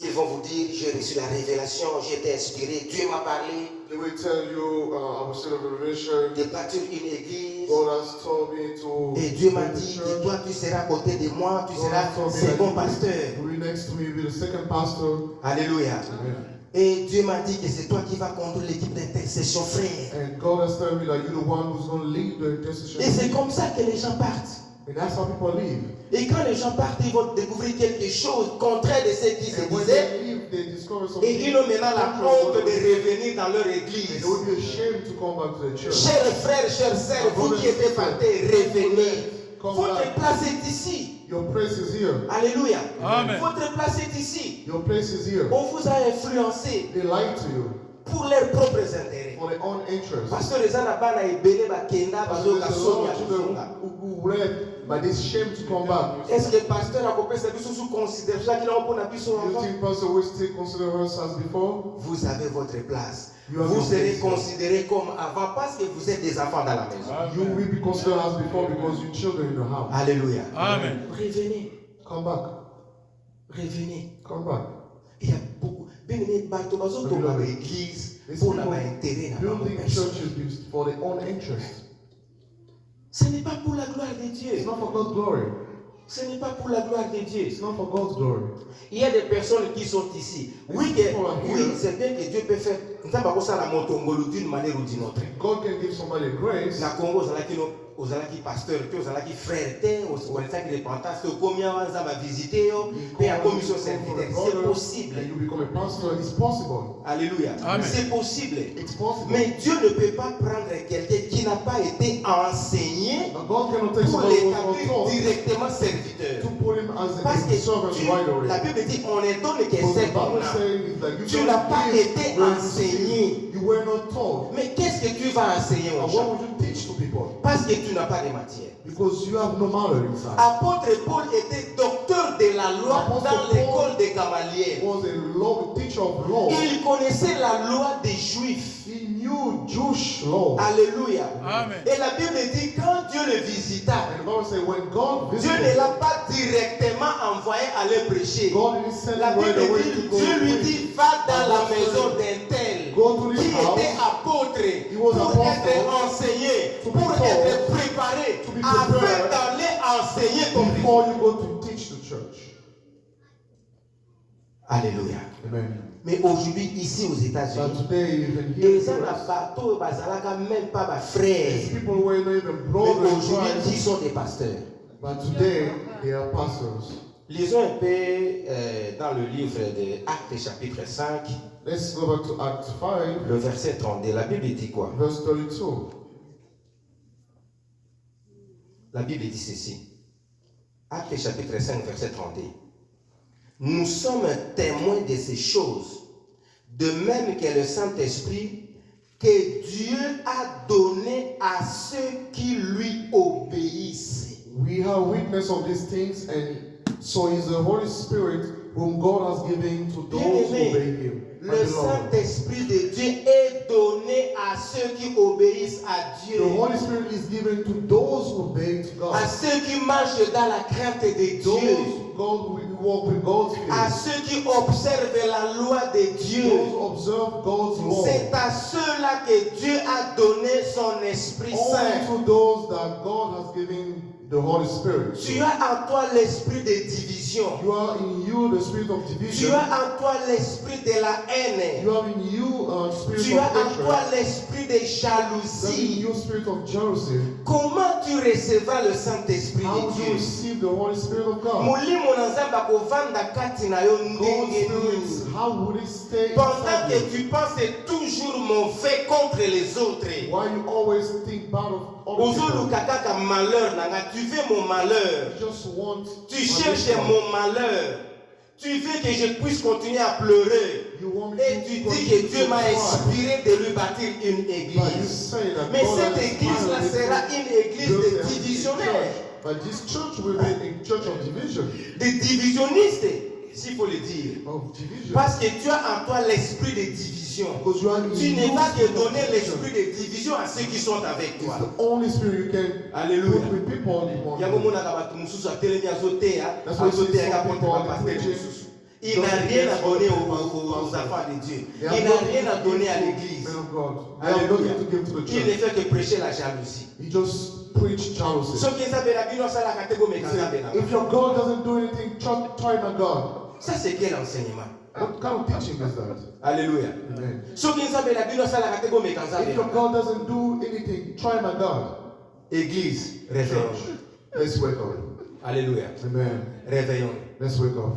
Ils vont vous dire, j'ai reçu la révélation, j'ai été inspiré, Dieu m'a parlé. They will tell you, I was in a revelation. De bâtir une église. God has told me to. Et Dieu m'a dit que toi tu seras à côté de moi, tu seras second pasteur. You will be next to me, be the second pastor. Alléluia. Amen. Et Dieu m'a dit que c'est toi qui vas conduire l'équipe d'intercession, frère. And God has told me that you're the one who's going to lead the intercession. Et c'est comme ça que les gens partent. And that's how people leave. Et quand les gens partent, ils vont découvrir quelque chose contraire de ce qui se And when disait. they leave, they discover something. Et ils ont maintenant la honte de revenir dans leur And église. they will be ashamed to come back to the church. Chers frères, chères sœurs, vous qui êtes partis, revenez. Come Votre back. place est ici. Your place is here. Alléluia. Amen. Votre place est ici. Your place is here. On vous a influencé They lied to you pour leurs propres intérêts. for their own interest. Parce que les gens là-bas, ils bakenda, There's a lot bazoka, of children who read, but they shame to come back. est-ce que le pasteur a compris ça? Sous considération qu'il a pour la son You enfant? think Pastor will still consider us as before? Vous avez votre place. You have Vous your serez place. considérés comme avant parce que vous êtes des enfants dans la maison. You will be considered as before because you're children in the house. Alléluia. Amen. Revenez. Come back. Revenez. Come back. Il y a beaucoup. Bien aimé, bateau, bateau, dans l'église, These pour people l'intérêt dans la building personne. churches for their own interest. Ce n'est pas pour la gloire de It's Dieu. not for God's glory. Ce n'est pas pour la gloire de Dieu. It's not for God's glory. Il y a des personnes qui sont ici. Oui, c'est bien que Dieu peut faire. Nous avons ça la montongolo d'une manière ou d'une autre. God can give somebody grace. Na Congo, aux alaki pasteur, aux alaki frère, aux alaki repentant, combien on va visiter, et à commission serviteur. C'est possible. And you become a pastor. It's possible. Alléluia. C'est possible. It's possible. Mais Dieu ne peut pas prendre quelqu'un qui n'a pas été enseigné pour l'établir directement serviteur. Parce que la Bible dit on étonne que c'est comme là. Tu n'as pas été enseigné. You were not taught. Mais qu'est-ce que tu vas enseigner aux gens? What would you teach to people? Parce que tu n'as pas de matière. Because you have no matter inside. Apôtre Paul était docteur de la loi dans l'école de Gamaliel. Was a law teacher of law. Il connaissait la loi des Juifs. He knew Jewish law. Alléluia. Amen. Et la Bible dit quand Dieu le visita, And the Bible says when God Dieu visited, ne l'a pas directement envoyé aller prêcher. God didn't send La him right Bible away dit, to go Dieu lui preach. dit va dans la maison d'un tel Go to qui his house. était apôtre was pour apostle, être enseigné, to be pour taught, être préparé to be afin prepared d'aller enseigner ton Christ. before you go to teach the church. Alléluia. Amen. Mais aujourd'hui, ici aux But États-Unis, today, even here, les gens n'ont pas tout, même pas ma frère. these people were not even Mais brothers in aujourd'hui, ils Christ, sont des pasteurs. but today they are pastors. Lisons un peu dans le livre de Actes chapitre 5, Let's go back to Acts 5, le verset 32. La Bible dit quoi? verse 32. La Bible dit ceci. Actes chapitre 5, verset 32. Nous sommes témoins de ces choses, de même que le Saint-Esprit que Dieu a donné à ceux qui lui obéissent. We are witness of these things, and so is the Holy Spirit whom God has given to those who obey Him. Le Saint-Esprit de Dieu est donné à ceux qui obéissent à Dieu. The Holy Spirit is given to those who obey to God. À ceux qui marchent dans la crainte de Dieu. Those God will walk with God's À fear. ceux qui observent la loi de Dieu. Those observe God's law. C'est à ceux-là que Dieu a donné son Esprit Saint. Only to those that God has given the Holy Spirit. Tu as en toi l'esprit de division. You are in you the spirit of Tu division. as en toi l'esprit de la haine. You have in you spirit Tu as of en toi hatred. l'esprit de You have in jalousie. you spirit of jealousy. Comment tu recevras le Saint-Esprit How de would you Dieu? receive the Holy Spirit of God? Molimo na nzambe akovanda kati na yo God's ndenge Spirit, nini? how would it stay Pendant inside que you? tu penses toujours mauvais contre les autres. Why you always think bad of other people? Ozoluka kaka malheur nanga, tu veux mon malheur. You just want Tu cherches mon malheur. Tu veux que je puisse continuer à pleurer. You want me Et to tu dis continue que to Dieu m'a cry. inspiré de lui bâtir une But you église. say that Mais God cette has église-là inspired sera you une to église build de a divisionnaires. church. But this church will be a church of division. Des divisionnistes, s'il faut le dire. Of division. Parce que tu as en toi l'esprit de division. Because you are in Tu ne you vas que spirit of donner division. l'esprit de division à ceux qui sont avec It's toi. the only spirit you can Alléluia. put with people you want. Yango monaka bato mosusu atelemi azoteya That's why you see azoteya some contre people bapasteur preaching. mosusu. Il n'a rien à donner aux enfants de Dieu. They Il have n'a nothing rien à to donner give à to l'église. men of God. They have Alléluia. nothing to give to the Il ne church. fait que prêcher la jalousie. He just preach jealousy. Soki nzambe na bino asalaka te bomeka He nzambe said, na if nga. your God doesn't do anything, try my God. Ça c'est quel enseignement? What kind of teaching is that? Alléluia. Amen. Soki nzambe na bino asalaka te bomeka nzambe If na your nga. God doesn't do anything, try my God. Église, réveillons. Church, let's wake up. Alléluia. Amen. Réveillons. Let's wake up.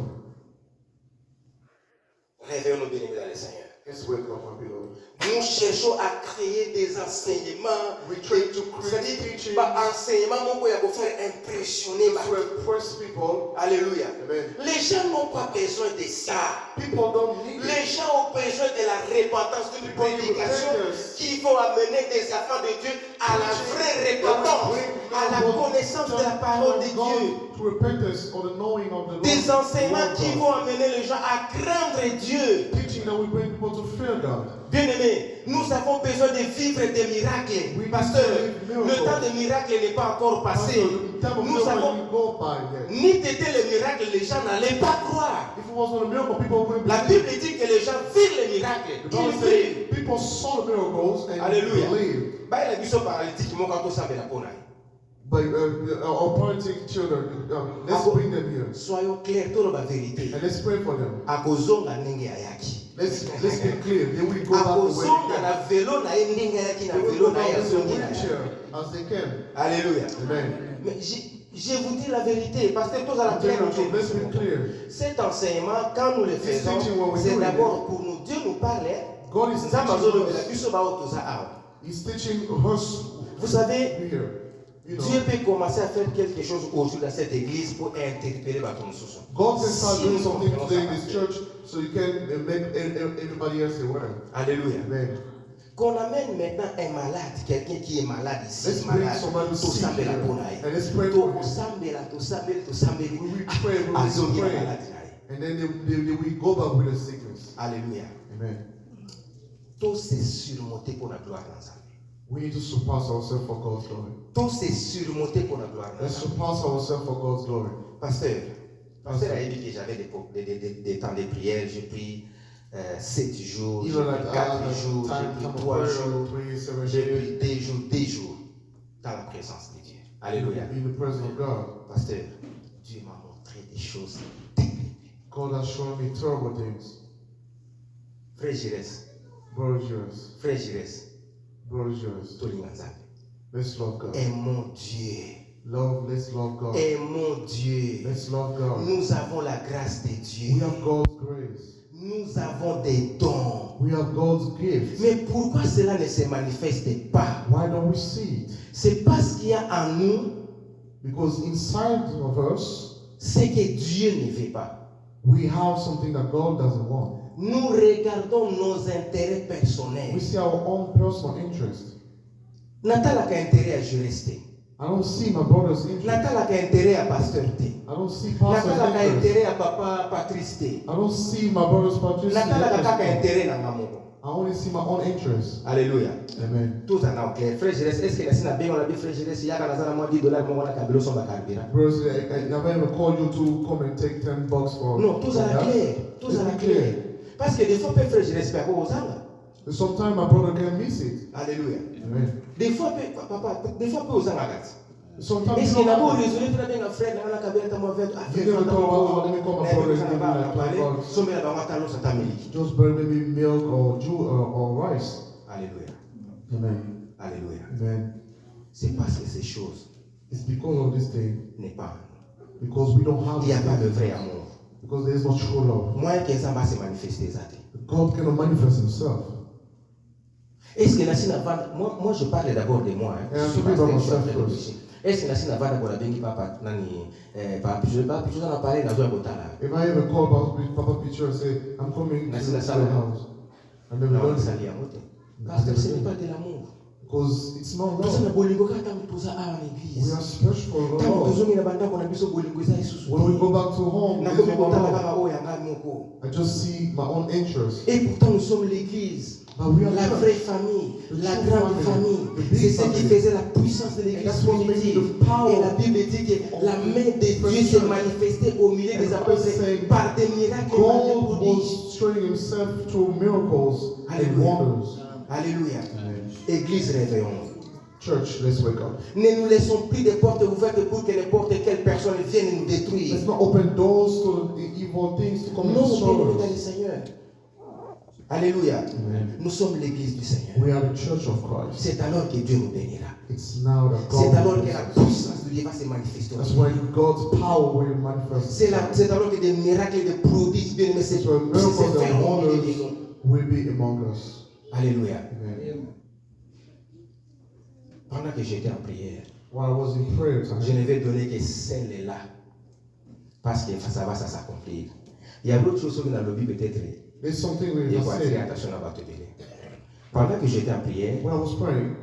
Réveillons-nous, bien-aimés dans le Seigneur. Let's wake up, my beloved. Nous cherchons à créer des enseignements. We try to create C'est-à-dire, teachings pas enseignement, mon boy, pour faire impressionner. to impress people. Alléluia. Amen. Les gens n'ont pas besoin de ça. People don't need Les it. gens ont besoin de la repentance, d'une prédication qui vont amener des enfants de Dieu à la vraie repentance, à la connaissance de la parole de Dieu. To repentance or the knowing of the Lord. Des enseignements qui vont amener les gens à craindre Dieu. Teaching that will bring people to fear God. Bien-aimés, nous avons besoin de vivre des miracles. Oui, pasteur, le temps des miracles n'est pas encore passé. Nous avons ni d'été les miracles, les gens n'allaient pas croire. La Bible dit que les gens virent les miracles. Ils virent. People saw the miracles and Alléluia. believed. Bah, il a vu son paralytique, mon quand on savait la peau. by parenting children. Let's bring them here. Soyons clairs dans la vérité. And let's pray for them. Akozonga ndenge ayaki. Let's be clear. They will go back the way they came. They will go back in the wheelchair as they came. Alléluia. Amen. Mais je vous dis la vérité, parce que tous à la claire. Let's be clear. Cet enseignement, quand nous le faisons, c'est d'abord pour nous. Dieu nous parlait. God is teaching us. He's teaching us. Vous savez, here. You know, Dieu peut commencer à faire quelque chose aujourd'hui dans cette église pour interpeller Baton Souson. God can start doing something today in this church so you can make everybody else aware. Alléluia. Amen. Qu'on amène maintenant un malade, quelqu'un qui est malade ici, let's malade, bring somebody who's sick here and let's pray for him. We pray, and then they will go back with the sickness. Alléluia. Amen. Tout c'est surmonté pour la gloire d'Ensemble. We need to surpass ourselves for God's glory. Tout c'est surmonté pour la gloire Let's d'Ensemble. surpass ourselves for God's glory. Pasteur a dit que j'avais des temps de prière, j'ai pris 7 jours, j'ai pris 4 jours, j'ai pris 3 jours, j'ai pris 2 jours dans la présence de Dieu. Alléluia. In the presence of God. Pasteur, Dieu m'a montré des choses terribles. God has shown me terrible things. Frère Gires. Brother Gires. Frère Gires. Brother Gires. Let's love God. Aimons Dieu. Let's love God. Aimons Dieu. Let's love God. Nous avons la grâce de Dieu. We have God's grace. Nous avons des dons. We have God's gifts. Mais pourquoi cela ne se manifeste pas? Why don't we see it? C'est parce qu'il y a en nous, because inside of us, ce que Dieu ne veut pas. We have something that God doesn't want. Nous regardons nos intérêts personnels. We see our own personal interest. Natala a intérêt à juriste. I don't see my brother's interest. Natala a intérêt à pasteur. I don't see pastor's Natala a interest. intérêt à papa Patrice. I don't see my brother's Patrice. Natala a intérêt à maman. I only see my own interest. Alléluia. Amen. Tout en anglais. Frère Gires, est-ce que la sina bien on a dit frère Gires, il y a quand on a $10 mon la cabelo son carburant. Brothers, I never ever called you to come and take $10 for. Non, tout en anglais. Tout en anglais. Parce que des fois frère Gires peut pas aux angles. Sometimes my brother can miss it. Alléluia. Amen. Des fois papa, des fois peut aux angles. Sometimes est-ce que d'abord résoudre très bien frère dans la cabine ta mauvais just burn maybe milk or rice. Alléluia. Amen. Alléluia. Amen. C'est parce que ces choses it's because of this thing. N'est pas. Because we don't have. Il n'y a pas de vrai amour. Because there is no true love. Moi que ça va se manifester ça. God cannot manifest himself. Est-ce que la moi je parle d'abord de moi. Est-ce que la Chine va d'abord bengi papa nani papa je n'en parler dans un botala. If I ever call Papa Picture and say I'm coming to the house, I never done it. Parce que ce n'est pas de l'amour. Because it's not love. We are special for love. When we go back to home, I just see my own interest. Et pourtant nous sommes l'église. La vraie famille, la grande famille, c'est ce qui faisait la puissance de l'église primitive. Et la Bible dit que la main de Dieu s'est manifestée au milieu des apôtres par des miracles et par des prodiges. Showing himself through miracles and wonders. Alléluia. Église, réveillons. Church, let's wake up. Ne nous laissons plus des portes ouvertes pour que n'importe quelle personne vienne nous détruire. Let's not open doors to the evil things to come and destroy us. Alléluia. Amen. Nous sommes l'église du Seigneur. We are the church of Christ. C'est alors que Dieu nous bénira. It's now that God. C'est alors que la puissance de Dieu va se manifester. That's when God's power will manifest. C'est alors que des miracles et des prodiges bien aimés se feront will be among us. Alléluia. Amen. Pendant que j'étais en prière, while I was in prayer time, je ne vais donner que celle-là parce que ça va s'accomplir. Il y a d'autres choses dans le Bible peut-être. There's something we have to say. Pendant que j'étais en prière, when I was praying,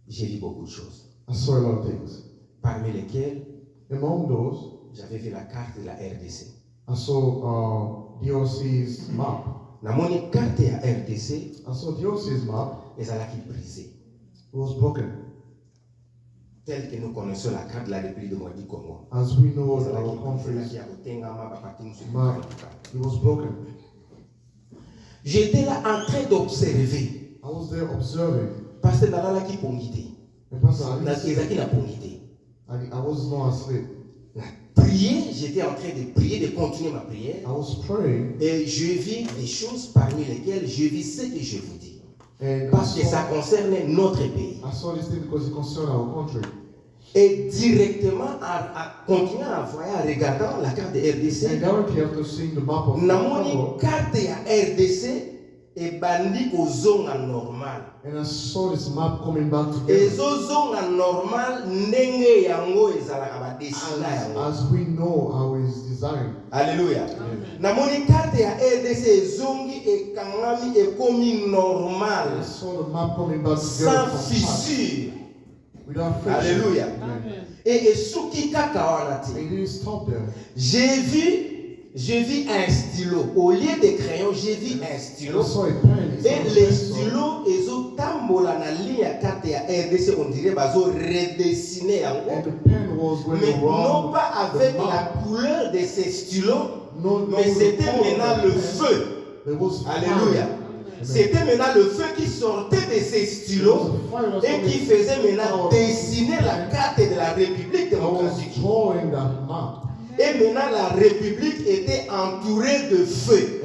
j'ai vu beaucoup de choses. I saw a lot of things. Parmi lesquelles, among those, j'avais vu la carte de la RDC. I saw DRC's map. Dans mon carte à RDC, I saw DRC's map. Les alaki brisé. It was broken. Tel que nous connaissons la carte de la République du Congo. As we know our country's map, it was broken. J'étais là en train d'observer. I was there observing. Parce que dans la qui pongité. I was not asleep. Prier, j'étais en train de prier, de continuer ma prière. I was praying. Et je vis des choses parmi lesquelles je vis ce que je vous dis. Parce que ça concerne notre pays. I saw this thing because it concerned our country. Et directement, à continuer à voyer en regardant la carte de RDC, la carte de RDC est bandie aux zones normales. And I saw this map coming back together. Et zones normales, nenge yango ezalaka ba desina yango. As we know how it's designed. Alléluia. Na moni carte ya RDC zongi e kangami e komi normal. I saw the map coming back together. Sans fissure. Alléluia. Et Suki Kakawanati. J'ai vu un stylo. Au lieu de crayon, j'ai vu un stylo. Et les stylos, ils ont tambola na ligne à carte à RDC, on dirait, ils ont redessiné en haut. Mais non pas avec la couleur de ces stylos, mais c'était maintenant le feu. Alléluia. C'était maintenant le feu qui sortait de ces stylos et qui faisait maintenant dessiner la carte de la République démocratique. Et maintenant la République était entourée de feu.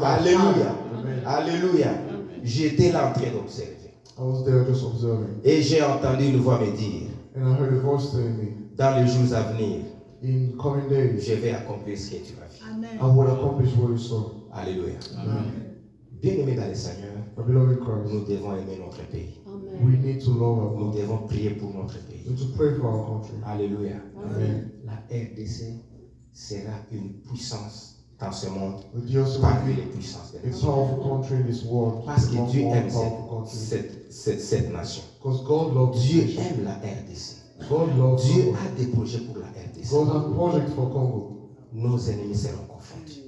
Alléluia. Alléluia. J'étais là en train d'observer. Et j'ai entendu une voix me dire, dans les jours à venir, je vais accomplir ce que tu vas faire. I will accomplish what you saw. Alléluia. Bien aimé dans le Seigneur, nous devons aimer notre pays. We need to love nous devons prier pour notre pays. We need to pray for our country. Alléluia. Amen. La RDC sera une puissance dans ce monde parmi les puissances de la world. Parce que Dieu aime cette nation. Dieu aime la RDC. Dieu a des projets pour la RDC. God has projects for Congo. Nos ennemis seront confondus.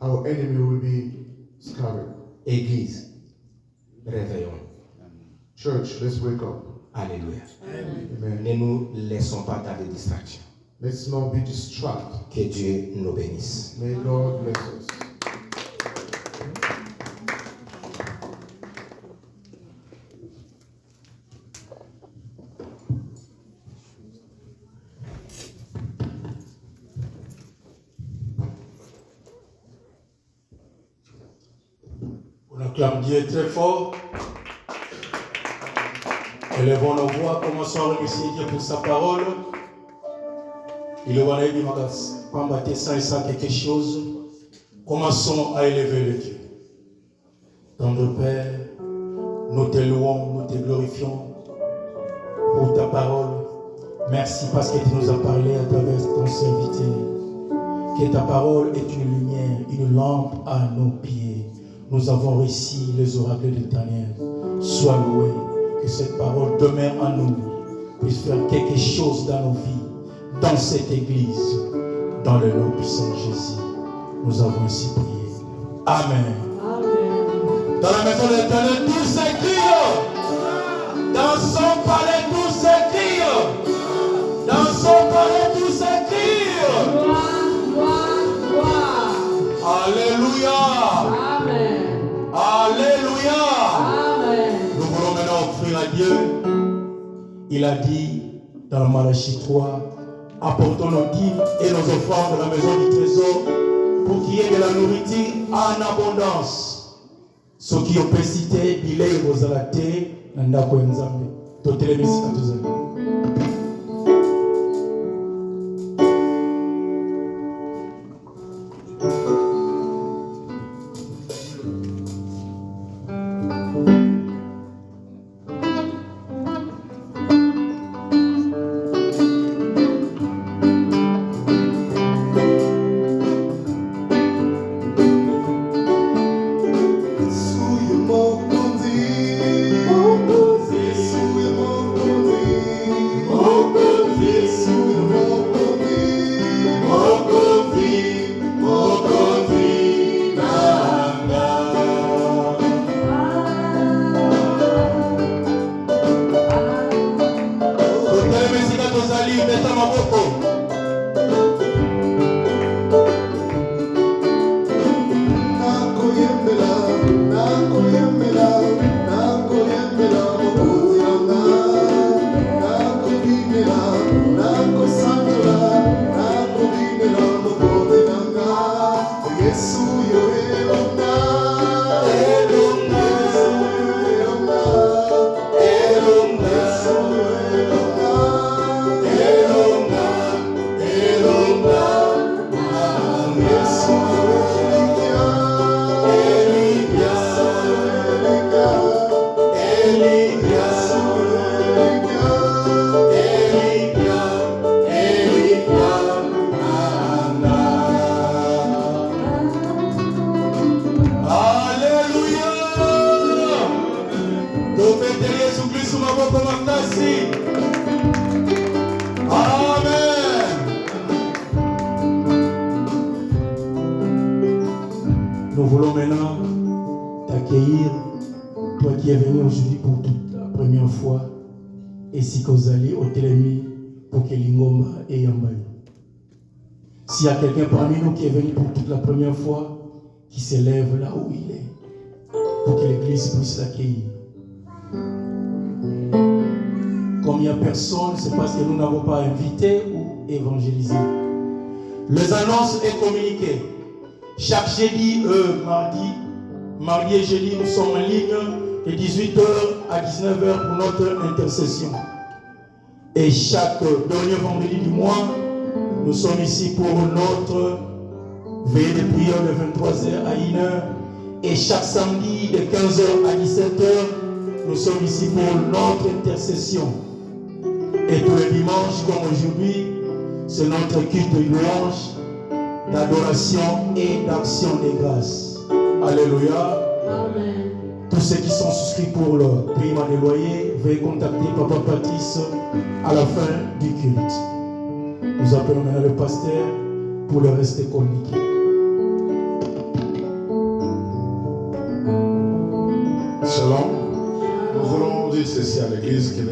Our enemy will be scattered. Église, réveillons. Church, let's wake up. Alléluia. Amen. Ne nous laissons pas dans des distractions. Let's not be distracted. Que Dieu nous bénisse. May God bless us. On acclame Dieu très fort. Élevons nos voix, commençons à remercier Dieu pour sa parole. Il va aller dire, pas battre ça et ça quelque chose. Commençons à élever le Dieu. Tendre Père, nous te louons, nous te glorifions pour ta parole. Merci parce que tu nous as parlé à travers ton serviteur. Que ta parole est une lumière, une lampe à nos pieds. Nous avons réussi les oracles de l'éternel. Sois loué. Que cette parole demeure en nous, puisse faire quelque chose dans nos vies, dans cette église, dans le nom puissant de Jésus. Nous avons ainsi prié. Amen. Amen. Dans la maison de l'éternel, tous s'écrient. Dans son palais, tous s'écrient. Dans son palais, tous s'écrient. Gloire. Alléluia. Amen. Alléluia. Nous voulons maintenant offrir à Dieu. Il a dit dans Malachie 3, apportons nos dîmes et nos offrandes dans la maison du trésor pour qu'il y ait de la nourriture en abondance. Ce qui ont précité, il est vos alatés, n'andako nzambe. Totele mesika tozali. Suye mokundi, Nous voulons maintenant t'accueillir, toi qui es venu aujourd'hui pour toute la première fois, et si Kozali au Télémi pour que l'Ingomba et Yambaye. S'il y a quelqu'un parmi nous qui est venu pour toute la première fois, qui s'élève là où il est, pour que l'Église puisse l'accueillir. Comme il n'y a personne, c'est parce que nous n'avons pas invité ou évangélisé. Les annonces et communiqués. Chaque jeudi, mardi et jeudi, nous sommes en ligne de 18h à 19h pour notre intercession. Et chaque dernier vendredi du mois, nous sommes ici pour notre veillée de prière de 23h à 1h. Et chaque samedi de 15h à 17h, nous sommes ici pour notre intercession. Et tous les dimanches, comme aujourd'hui, c'est notre culte de louange, d'adoration et d'action de grâce. Alléluia. Amen. Tous ceux qui sont souscrits pour le paiement des loyers, veuillez contacter Papa Patrice à la fin du culte. Nous appelons maintenant le pasteur pour le reste communiqué. Shalom. Nous voulons dire ceci à l'église que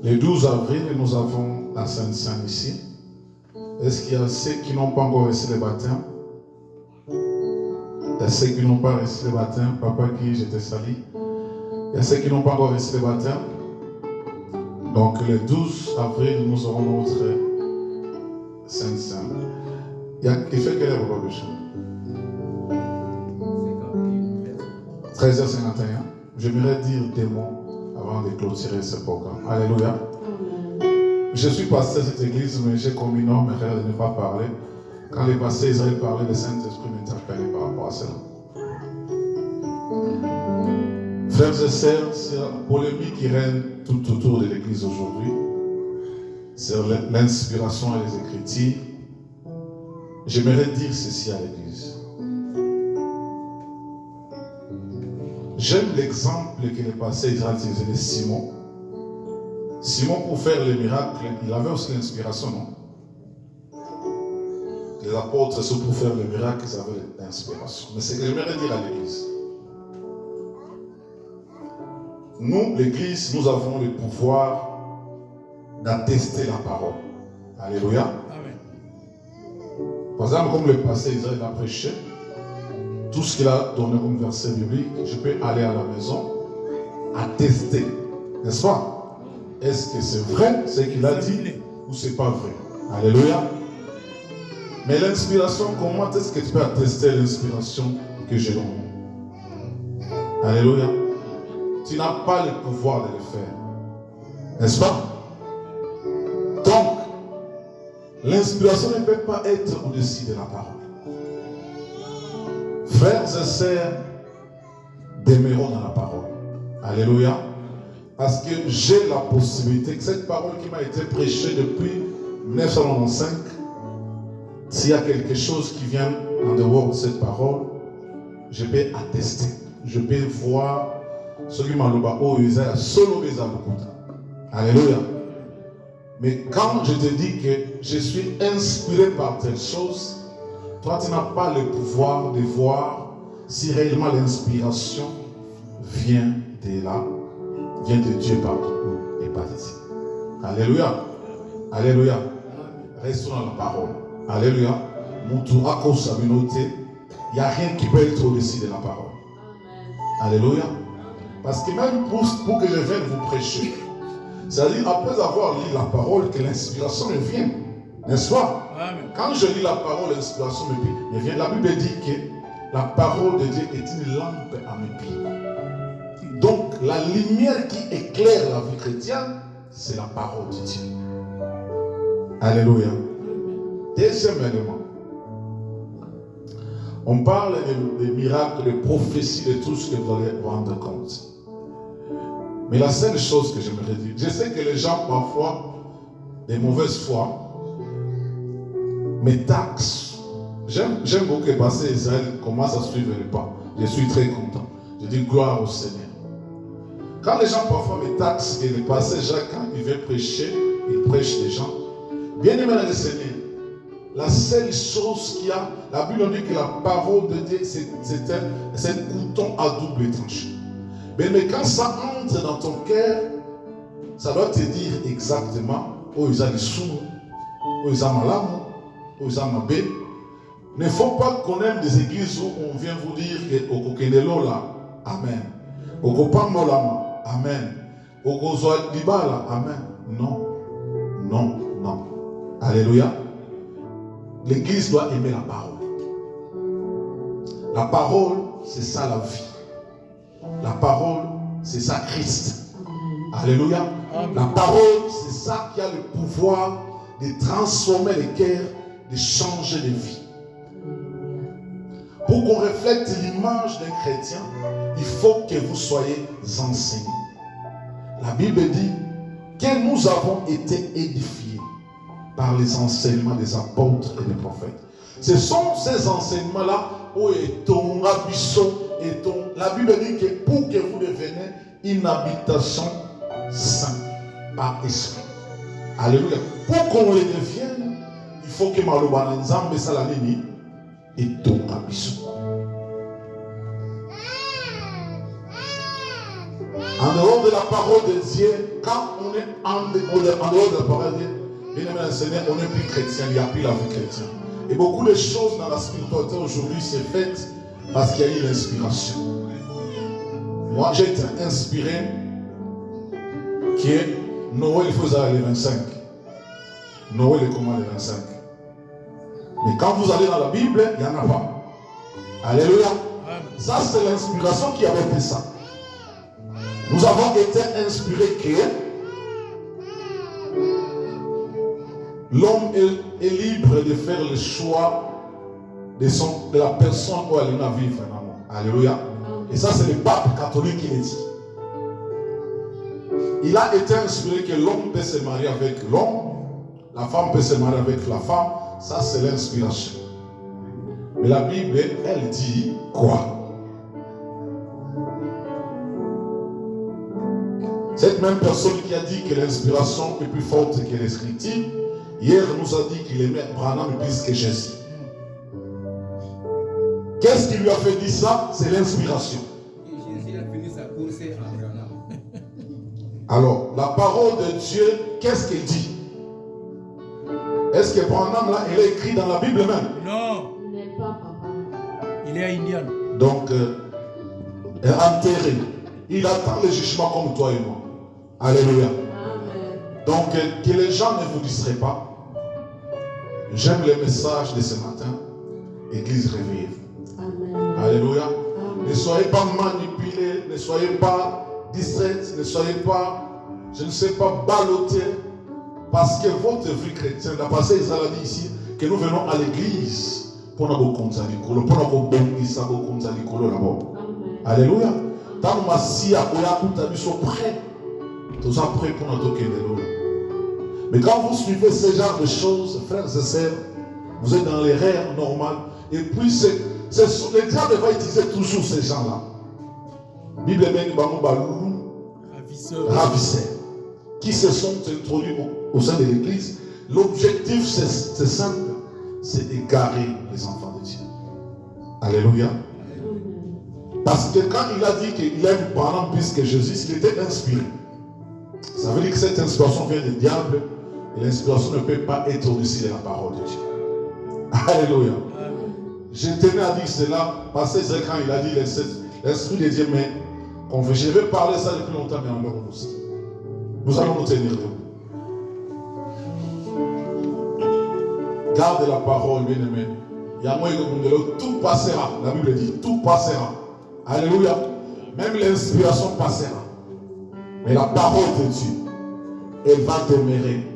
le 12 avril, nous avons la Sainte Seine ici. Est-ce qu'il y a ceux qui n'ont pas encore reçu le baptême? Il y a ceux qui n'ont pas reçu le baptême. Papa qui je te salue. Il y a ceux qui n'ont pas encore reçu le baptême. Donc le 12 avril, nous aurons notre Sainte Seine. Il fait quelle heure le chant? 13h51. J'aimerais dire des mots avant de clôturer ce programme. Alléluia. Je suis pasteur de cette église, mais j'ai comme une norme de ne pas parler. Quand les pasteurs Israël parlaient, le Saint-Esprit m'interpellait par rapport à cela. Frères et sœurs, c'est la polémique qui règne tout autour de l'église aujourd'hui. C'est l'inspiration et les Écritures. J'aimerais dire ceci à l'église. J'aime l'exemple que le pasteur Israël utilisait de Simon. Simon, pour faire les miracles, il avait aussi l'inspiration, non? Les apôtres, ceux pour faire les miracles, ils avaient l'inspiration. Mais c'est ce que j'aimerais dire à l'église. Nous, l'église, nous avons le pouvoir d'attester la parole. Alléluia. Amen. Par exemple, comme le pasteur Israël a prêché, tout ce qu'il a donné comme verset biblique, je peux aller à la maison, attester. N'est-ce pas? Est-ce que c'est vrai ce qu'il a dit ou c'est pas vrai? Alléluia. Mais l'inspiration, comment est-ce que tu peux attester l'inspiration que j'ai donnée? Alléluia. Tu n'as pas le pouvoir de le faire. N'est-ce pas? Donc, l'inspiration ne peut pas être au-dessus de la parole. Frères et sœurs, demeurons dans la parole. Alléluia. Parce que j'ai la possibilité que cette parole qui m'a été prêchée depuis 1995, s'il y a quelque chose qui vient en dehors de cette parole, je peux attester. Je peux voir ce qui m'a dit, Alléluia. Mais quand je te dis que je suis inspiré par telle chose, toi tu n'as pas le pouvoir de voir si réellement l'inspiration vient de là, vient de Dieu partout et pas d'ici. Alléluia. Alléluia. Restons dans la parole. Alléluia. Il n'y a rien qui peut être au-dessus de la parole. Alléluia. Parce que même pour que je vienne vous prêcher, c'est-à-dire après avoir lu la parole, que l'inspiration vient. N'est-ce pas? Amen. Quand je lis la parole, l'inspiration me vient. La Bible dit que la parole de Dieu est une lampe à mes pieds. Donc, la lumière qui éclaire la vie chrétienne, c'est la parole de Dieu. Alléluia. Deuxième élément. On parle des miracles, des prophéties, de tout ce que vous allez vous rendre compte. Mais la seule chose que j'aimerais dire, je sais que les gens parfois, des mauvaises foi, me taxent. J'aime beaucoup que passer Israël commence à suivre le pas. Je suis très content. Je dis gloire au Seigneur. Quand les gens parfois me taxent et le pasteur Jacques, quand il veut prêcher, il prêche les gens. Bien aimé dans le Seigneur, la seule chose qu'il y a, la Bible dit que la parole de Dieu, c'est un couteau à double tranchant. Mais quand ça entre dans ton cœur, ça doit te dire exactement où ils ont les sous, où ils ont malade, où ils ont mabé. Il ne faut pas qu'on aime des églises où on vient vous dire que au Kokenelo là, amen. Au Kopamolama, amen. Au Kozwalibala, amen. Non, non, non. Alléluia. L'église doit aimer la parole. La parole, c'est ça la vie. La parole, c'est ça Christ. Alléluia. La parole, c'est ça qui a le pouvoir de transformer les cœurs, de changer les vies. Pour qu'on reflète l'image d'un chrétien, il faut que vous soyez enseignés. La Bible dit que nous avons été édifiés par les enseignements des apôtres et des prophètes. Ce sont ces enseignements-là où est ton habitation. La Bible dit que pour que vous deveniez une habitation sainte par esprit. Alléluia. Pour qu'on le devienne, il faut que Maloba Nzambe Salanini et ton habitation. En dehors de la parole de Dieu, quand on est en dehors de la parole de Dieu, bien aimé Seigneur, on n'est plus chrétien, il n'y a plus la vie chrétienne. Et beaucoup de choses dans la spiritualité aujourd'hui c'est fait parce qu'il y a eu l'inspiration. Moi j'ai été inspiré que Noël faisait les 25. Noël est comment les 25. Mais quand vous allez dans la Bible, il n'y en a pas. Alléluia. Ça c'est l'inspiration qui avait fait ça. Nous avons été inspirés que l'homme est libre de faire le choix de la personne où elle va vivre. Alléluia. Et ça, c'est le pape catholique qui le dit. Il a été inspiré que l'homme peut se marier avec l'homme, la femme peut se marier avec la femme. Ça, c'est l'inspiration. Mais la Bible, elle dit quoi? Cette même personne qui a dit que l'inspiration est plus forte que l'écriture, hier nous a dit qu'il aimait Branham plus que Jésus. Qu'est-ce qui lui a fait dire ça? C'est l'inspiration. Jésus a fini sa course à Branham. Alors, la parole de Dieu, qu'est-ce qu'elle dit? Est-ce que Branham là, il est écrit dans la Bible même? Non. Il n'est pas papa. Il est à Indiana. Donc, enterré. Il attend le jugement comme toi et moi. Alléluia. Amen. Donc, que les gens ne vous distraient pas. J'aime le message de ce matin. Église réveillez-vous. Amen. Alléluia. Amen. Ne soyez pas manipulés, ne soyez pas distraits, ne soyez pas, je ne sais pas, ballottés. Parce que votre vie chrétienne, la passée Israël a dit ici que nous venons à l'église pour nous compter à l'école, pour nous compter à l'école là-bas. Alléluia. Tant que Massia nous prêts. Nous sommes prêts pour notre Kénélo. Mais quand vous suivez ce genre de choses, frères et sœurs, vous êtes dans l'erreur normale. Et puis, le diable va utiliser toujours ces gens-là. Bible même, ravisseurs, qui se sont introduits au sein de l'église. L'objectif, c'est simple, c'est égarer les enfants de Dieu. Alléluia. Parce que quand il a dit qu'il aime Branham plus que Jésus, il était inspiré. Ça veut dire que cette inspiration vient du diable et l'inspiration ne peut pas être au-dessus de la parole de Dieu. Alléluia. Je tenais à dire cela parce que c'est quand il a dit l'Esprit de Dieu, mais je vais parler ça depuis longtemps, mais en leur aussi. Nous allons nous tenir debout. Garde la parole, bien-aimé. Tout passera. La Bible dit tout passera. Alléluia. Même l'inspiration passera. Mais la parole de Dieu, elle va demeurer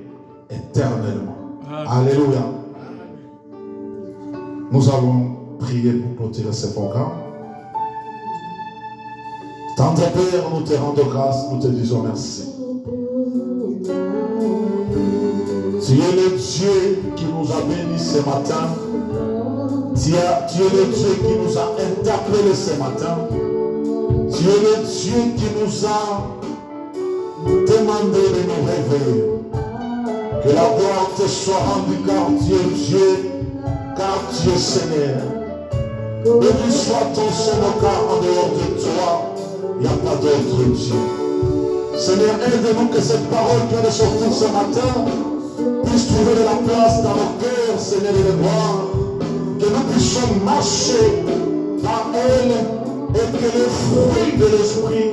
éternellement. Alléluia. Nous allons prier pour clôturer ce programme. Tendre Père, nous te rendons grâce, nous te disons merci. Tu es le Dieu qui nous a bénis ce matin. Tu es le Dieu qui nous a interpellés ce matin. Tu es le Dieu qui nous a demandé de nous réveiller. Que la gloire te soit rendue car tu es Dieu, car tu es Seigneur. Béni soit ton Seigneur car en dehors de toi, il n'y a pas d'autre Dieu. Seigneur, aide-nous que cette parole qui vient de sortir ce matin puisse trouver de la place dans nos cœurs, Seigneur, et de gloire. Que nous puissions marcher par elle et que les fruits de l'Esprit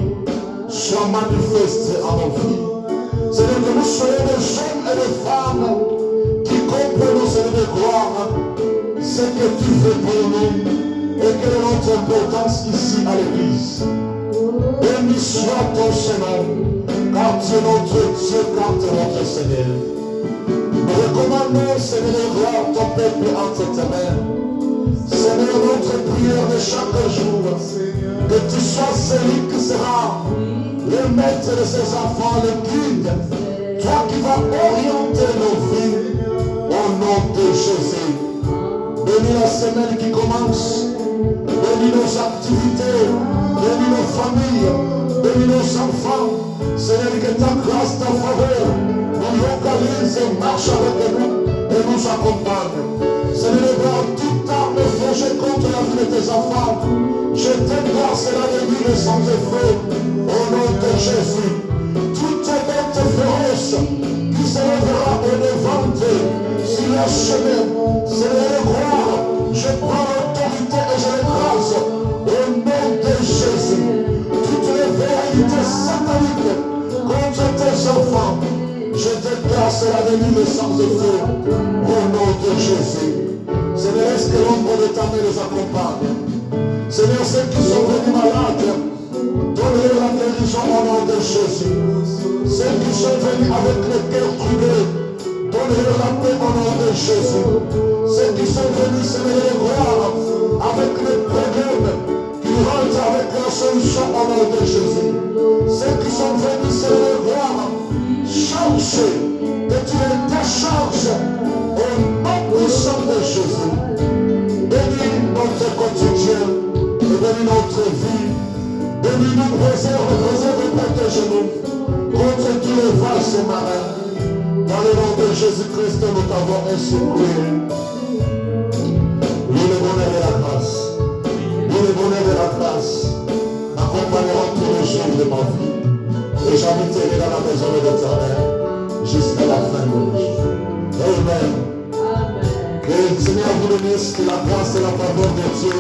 soient manifestés en nos vies. Seigneur, que nous soyons des hommes et des femmes qui comprennent, Seigneur, de gloire, ce que tu fais pour nous et quelle est notre importance ici à l'Église. Béni soit ton Seigneur, car tu es notre Dieu, car tu es notre Seigneur. Nous recommandons, Seigneur, de gloire, ton peuple entre tes mains. Seigneur, notre prière de chaque jour, que tu sois celui qui sera le maître de ses enfants, le guide, toi qui vas orienter nos vies au nom de Jésus. Bénis la semaine qui commence, bénis nos activités, bénis nos familles, bénis nos enfants. Seigneur, que ta grâce, ta faveur nous localise et marche avec nous et nous accompagne. Seigneur, toute arme forgée contre la vie de tes enfants, je t'embrasse la dévie sans effet, au nom de Jésus. Toute bête féroce qui se lèvera au devant sur le chemin, Seigneur, gloire, je prends l'autorité et je l'écrase, au nom de Jésus. Toutes les vérités sataniques contre tes enfants, je déclare la dévie sans effet, au nom de Jésus. Seigneur, est-ce que l'ombre de ta main les accompagne? Seigneur, ceux qui sont venus malades, donne-leur la guérison au nom de Jésus. Ceux qui sont venus avec le cœur troublé, donne-leur la paix au nom de Jésus. Ceux qui sont venus, Seigneur, les gloire, avec les problèmes, qui rentrent avec la solution au nom de Jésus. Ceux qui sont venus, Seigneur, les gloire, chargés, que tu les décharges au nom puissant de Jésus. Bénis notre quotidien et bénis notre vie. Bénis-nous, préserve, protège-nous contre tous les valses marins. Dans le nom de Jésus-Christ, nous t'avons ainsi prié. Lui le bonheur et la grâce. Lui le bonheur et la grâce m'accompagneront tous les jours de ma vie. Et j'habiterai dans la maison de l'Éternel jusqu'à la fin de nos jours. Amen. Que le Seigneur vous bénisse, que la grâce et la faveur de Dieu